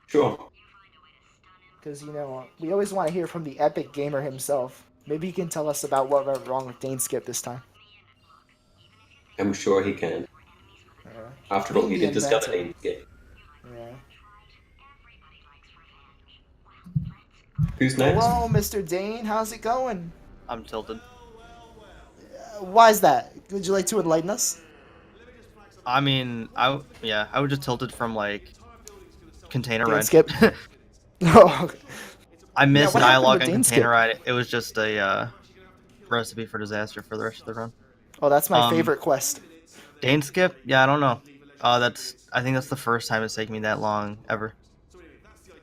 Sure. Because we always want to hear from the epic gamer himself. Maybe he can tell us about what went wrong with Dane Skip this time. I'm sure he can. After all, he Being did the discover inventor. DaneSkip. Yeah. Who's next? Hello, Mr. Dane. How's it going? I'm tilted. Why is that? Would you like to enlighten us? I mean, I was just tilted from like container Dane ride. Skip? Oh, okay. I missed what happened dialogue with on Dane container Skip? ride. It was just a recipe for disaster for the rest of the run. Oh, that's my favorite quest. Dane skip? Yeah, I don't know. I think that's the first time it's taken me that long ever.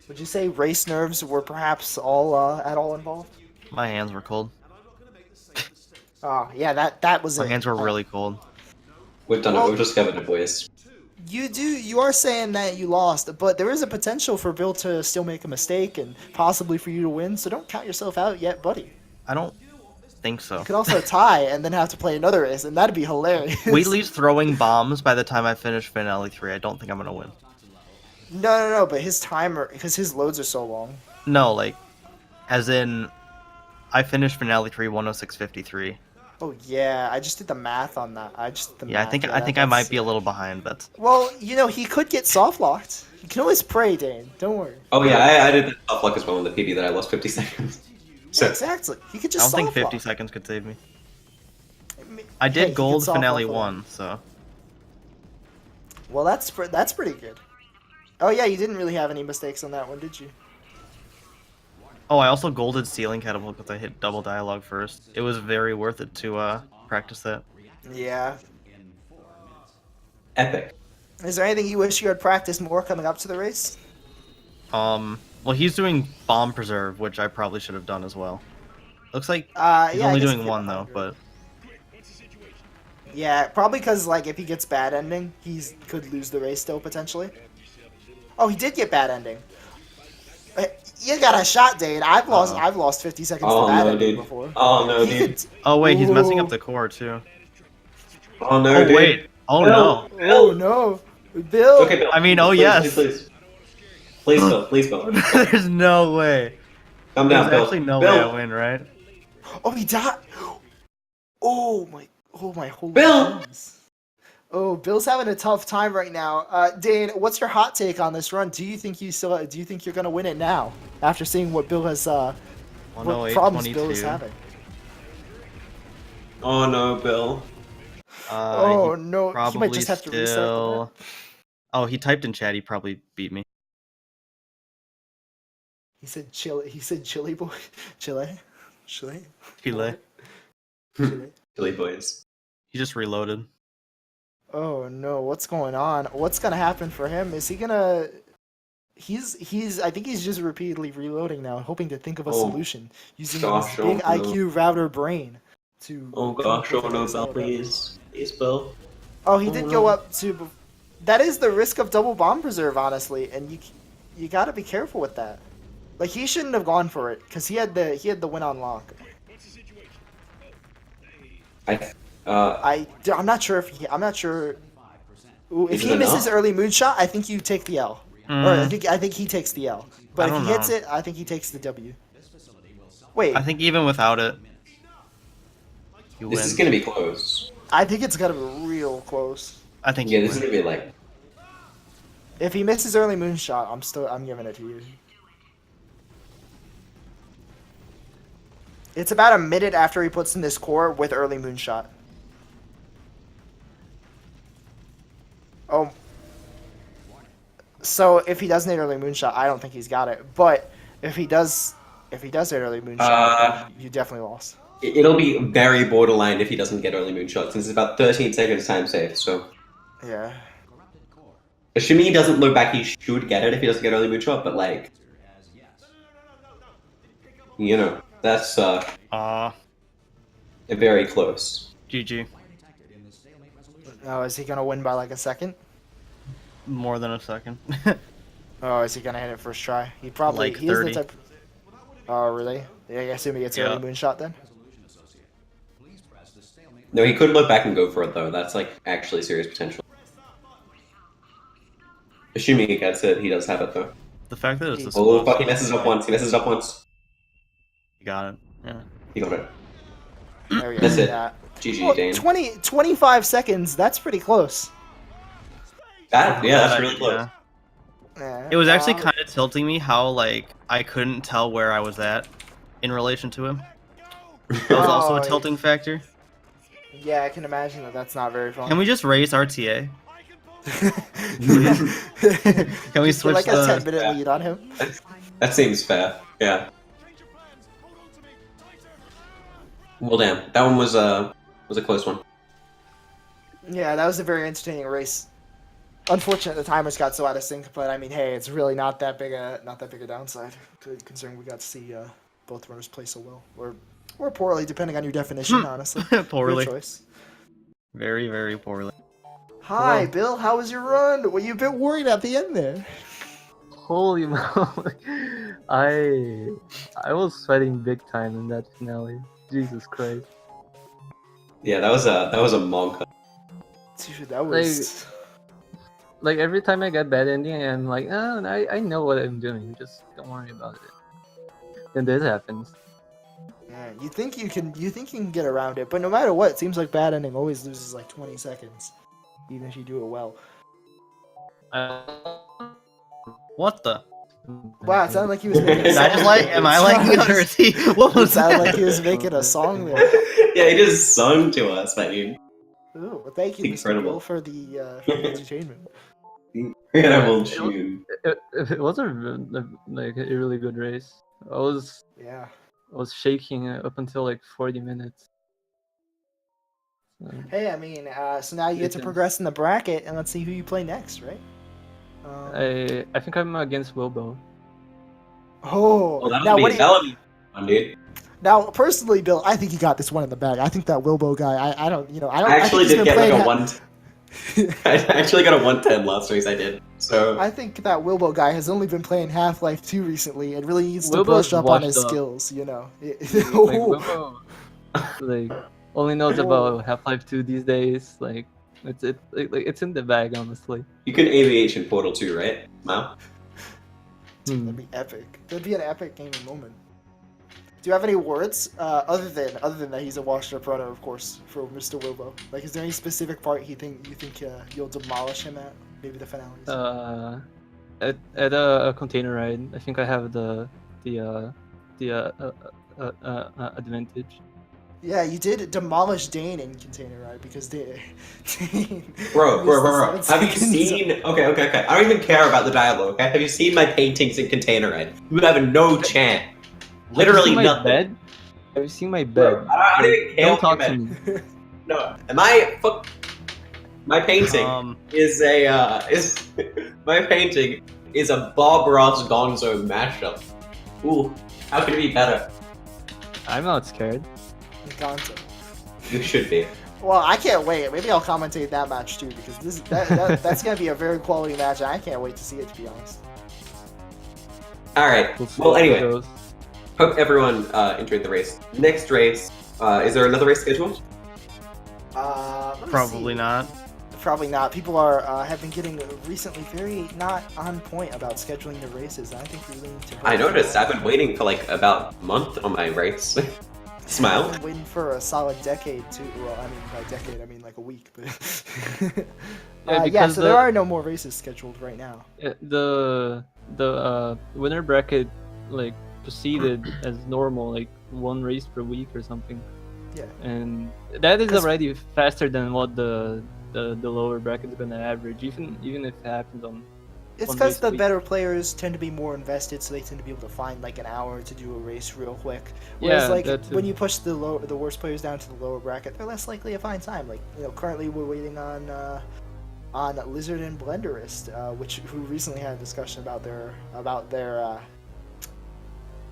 Would you say race nerves were perhaps all at all involved? My hands were cold. Oh, yeah, that was My it. hands were really cold. We've done it. We've discovered it, boys. You are saying that you lost, but there is a potential for Bill to still make a mistake and possibly for you to win, so don't count yourself out yet, buddy. I don't think so. You could also tie and then have to play another race, and that'd be hilarious. Wheatley's throwing bombs by the time I finish Finale 3. I don't think I'm gonna win. No, but his timer, because his loads are so long. No, like, as in, I finished Finale 3 106.53. Oh yeah, I just did the math on that. Yeah, I think I might be a little behind, but Well, he could get soft locked. You can always pray, Dane. Don't worry. Oh yeah, I did the top luck as well in the PB that I lost 50 seconds. So Exactly. He could I just don't think soft 50 lock. seconds could save me. Hey, I he did can gold soft Finale lock 1, so Well, that's pretty good. Oh yeah, you didn't really have any mistakes on that one, did you? oh, I also golded ceiling catapult because I hit double dialogue first. It was very worth it to practice that. Yeah. epic. Is there anything you wish you had practiced more coming up to the race? Well, he's doing bomb preserve, which I probably should have done as well. Looks like he's Yeah, I only guess doing if you're one though, behind, but Yeah, probably because like if he gets bad ending, could lose the race still potentially. Oh, he did get bad ending. You got a shot, Dane. I've lost 50 seconds Oh to bad no, ending dude. before. Oh no, He dude. could- oh wait, he's messing Ooh. up the core too. Oh no, Oh dude. wait, oh Bill, no. Oh no, Bill. Okay, Bill. I mean, oh, please, yes. Please, Bill. Please, Bill. There's no way. Calm There's down, Bill. actually no Bill. way I win, right? Oh, he died. Oh my holy Bill! goodness. Oh, Bill's having a tough time right now. Dane, what's your hot take on this run? Do you think you're gonna win it now after seeing what Bill has what 108, problems Bill is 22. having? Oh no, Bill. Oh He no, he might probably just have to restart the still. map. Oh, he typed in chat. He probably beat me. He said chili. He said chili boy. Chile. Chile. Chile. Silly boys. He just reloaded. Oh no, what's going on? What's gonna happen for him? Is he gonna? He's. I think he's just repeatedly reloading now, hoping to think of a Oh, solution using gosh, his big oh, no. IQ router brain to. Oh come gosh, up oh with no, a Bill, result. please. Please, Bill. Oh, he Oh, did no. go up to. That is the risk of double bomb preserve, honestly, and you got to be careful with that. Like he shouldn't have gone for it because he had the win on lock. I'm I'm not sure if I'm not sure. Ooh, if Is he it misses enough? early moonshot, I think you take the L. Or I think he takes the L. But I if he don't hits know. it, I think he takes the W. Wait, I think even without it, you This win. is gonna be close. I think it's gonna be real close. I think Yeah, you this is win. gonna be like. If he misses early moonshot, I'm giving it to you. It's about a minute after he puts in this core with early moonshot. Oh. So if he doesn't hit early moonshot, I don't think he's got it. But if he does hit early moonshot, then you definitely lost. It'll be very borderline if he doesn't get early moonshot, since it's about 13 seconds time safe. So, Yeah. assuming he doesn't look back, he should get it if he doesn't get early moonshot. But like, you know, that's very close. GG. Oh, is he gonna win by like a second? More than a second. Oh, is he gonna hit it first try? He probably Like he is 30. the type. Oh, really? Yeah, I assume he gets Yeah. early moonshot then. No, he could look back and go for it though. That's like actually serious potential. Assuming he gets it, he does have it though. The fact that it's this Oh close, fuck! He messes up once. He messes up once. you got it. Yeah. He got it. There we go. That's it. Yeah. GG, Well, Dane. 25 seconds. That's pretty close. That's really close. Yeah. Yeah. It was actually kind of tilting me how like I couldn't tell where I was at in relation to him. That was also Oh, a tilting factor. Yeah, I can imagine that. That's not very fun. Can we just raise RTA? Can we Just put, switch like a the? 10-minute lead on him? That seems fair. Yeah. Well, damn. That one was a close one. Yeah, that was a very entertaining race. Unfortunate the timers got so out of sync, but I mean, hey, it's really not that big a downside, considering we got to see both runners play so well, or poorly, depending on your definition. Honestly, Poorly. Your choice. Very, very poorly. Hi, Bill. How was your run? Were you a bit worried at the end there? Holy moly! I was sweating big time in that finale. Jesus Christ! Yeah, that was a monk. Dude, that was. Like every time I get bad ending, I'm like, oh, I know what I'm doing. Just don't worry about it. And this happens. Man, you think you can get around it, but no matter what, it seems like bad ending always loses like 20 seconds, even if you do it well. What the? Wow, it sounded like he was making. Did I just like? Am I liking it or is he? What It was sounded that? like he was making a song there. Yeah, he just sung to us, man. Ooh, well, thank you, Mr. Incredible. Bill, for the entertainment. Incredible tune. It was a really good race. I was shaking up until like 40 minutes. So, Hey, I mean, so now you get to progress in the bracket, and let's see who you play next, right? I think I'm against Wilbo. Oh, Well, now what? that'll be fun, dude. Now, personally, Bill, I think you got this one in the bag. I think that Wilbo guy. I don't. I actually think he's did been get like playing a one. I actually got a 110 last race. I did. So I think that Wilbo guy has only been playing Half-Life 2 recently and really needs to Wilbo's brush up on his washed up. skills, you know. Like Wilbo, like only knows about Half-Life 2 these days. Like it's in the bag, honestly. you can AVH in Portal 2, right? Wow. That'd be epic. That'd be an epic gaming moment. Do you have any words other than that he's a washed up runner, of course, for Mr. Wilbo? Like, is there any specific part you think you'll demolish him at? Maybe the finales. At a container ride, I think I have the advantage. Yeah, you did demolish Dane in Container Ride because Dane. Bro. missed the Have you 7 seconds. seen? Okay. I don't even care about the dialogue. Okay, have you seen my paintings in Container Ride? You have no chance. Literally Have you seen my nothing. bed? Have you seen my bed? I don't even care. Don't talk what to you me. meant. No, my painting is my painting is a Bob Ross Gonzo mashup. Ooh, how could it be better? I'm not scared. Gonzo. You should be. Well, I can't wait. Maybe I'll commentate that match too because that's gonna be a very quality match, and I can't wait to see it. To be honest. All right. We'll see Well, how it anyway, goes. hope everyone enjoyed the race. Next race, is there another race scheduled? Let me Probably see. not. Probably not. People are have been getting recently very not on point about scheduling the races. And I think we really need to. I noticed. I've been waiting for like about a month on my race. Smile. I've been waiting for a solid decade too. Well, I mean by decade I mean like a week, but so there are no more races scheduled right now. The winner bracket like proceeded as normal, like one race per week or something. Yeah. And that is already faster than what the lower bracket is gonna average, even if it happens on. It's because the better players tend to be more invested, so they tend to be able to find like an hour to do a race real quick. Whereas like when you push the worst players down to the lower bracket, they're less likely to find time. Like currently we're waiting on Lizard and Blenderist, who recently had a discussion about their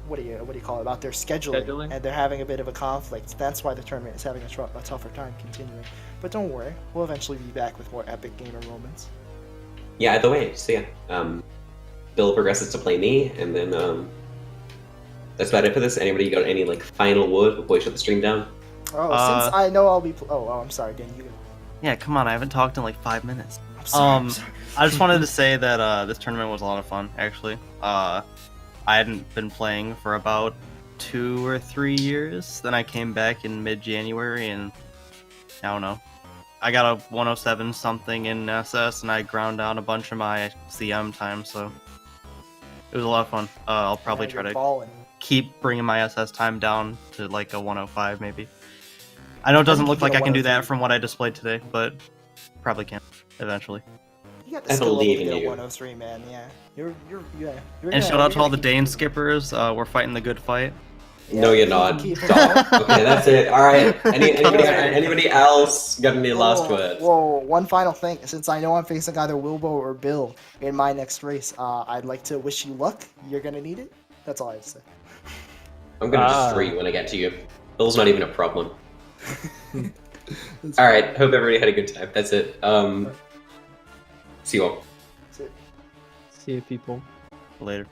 what do you call it, about their scheduling, and they're having a bit of a conflict. That's why the tournament is having a tougher time continuing. But don't worry, we'll eventually be back with more epic gamer moments. Yeah, either way, so yeah. Bill progresses to play me, and then that's about it for this. Anybody got any like final word before we shut the stream down? Oh, since I know I'll be I'm sorry, Dan, you go. Yeah, come on, I haven't talked in like 5 minutes. I'm sorry. I just wanted to say that this tournament was a lot of fun, actually. I hadn't been playing for about 2 or 3 years. Then I came back in mid-January, and I don't know. I got a 107 something in SS, and I ground down a bunch of my CM time, so it was a lot of fun. I'll probably try to keep bringing my SS time down to like a 105 maybe. I know it doesn't look like I can do that from what I displayed today, but probably can eventually. You got the skill level to get a 103, man. Yeah, you're and shout out to all the Dane skippers. We're fighting the good fight. Yeah, no, you're not. Okay, that's it. All right. Anybody else got any last words? Whoa! One final thing. Since I know I'm facing either Wilbo or Bill in my next race, I'd like to wish you luck. You're gonna need it. That's all I have to say. I'm gonna destroy you when I get to you. Bill's not even a problem. All right. Hope everybody had a good time. That's it. See you all. See you, people. Later.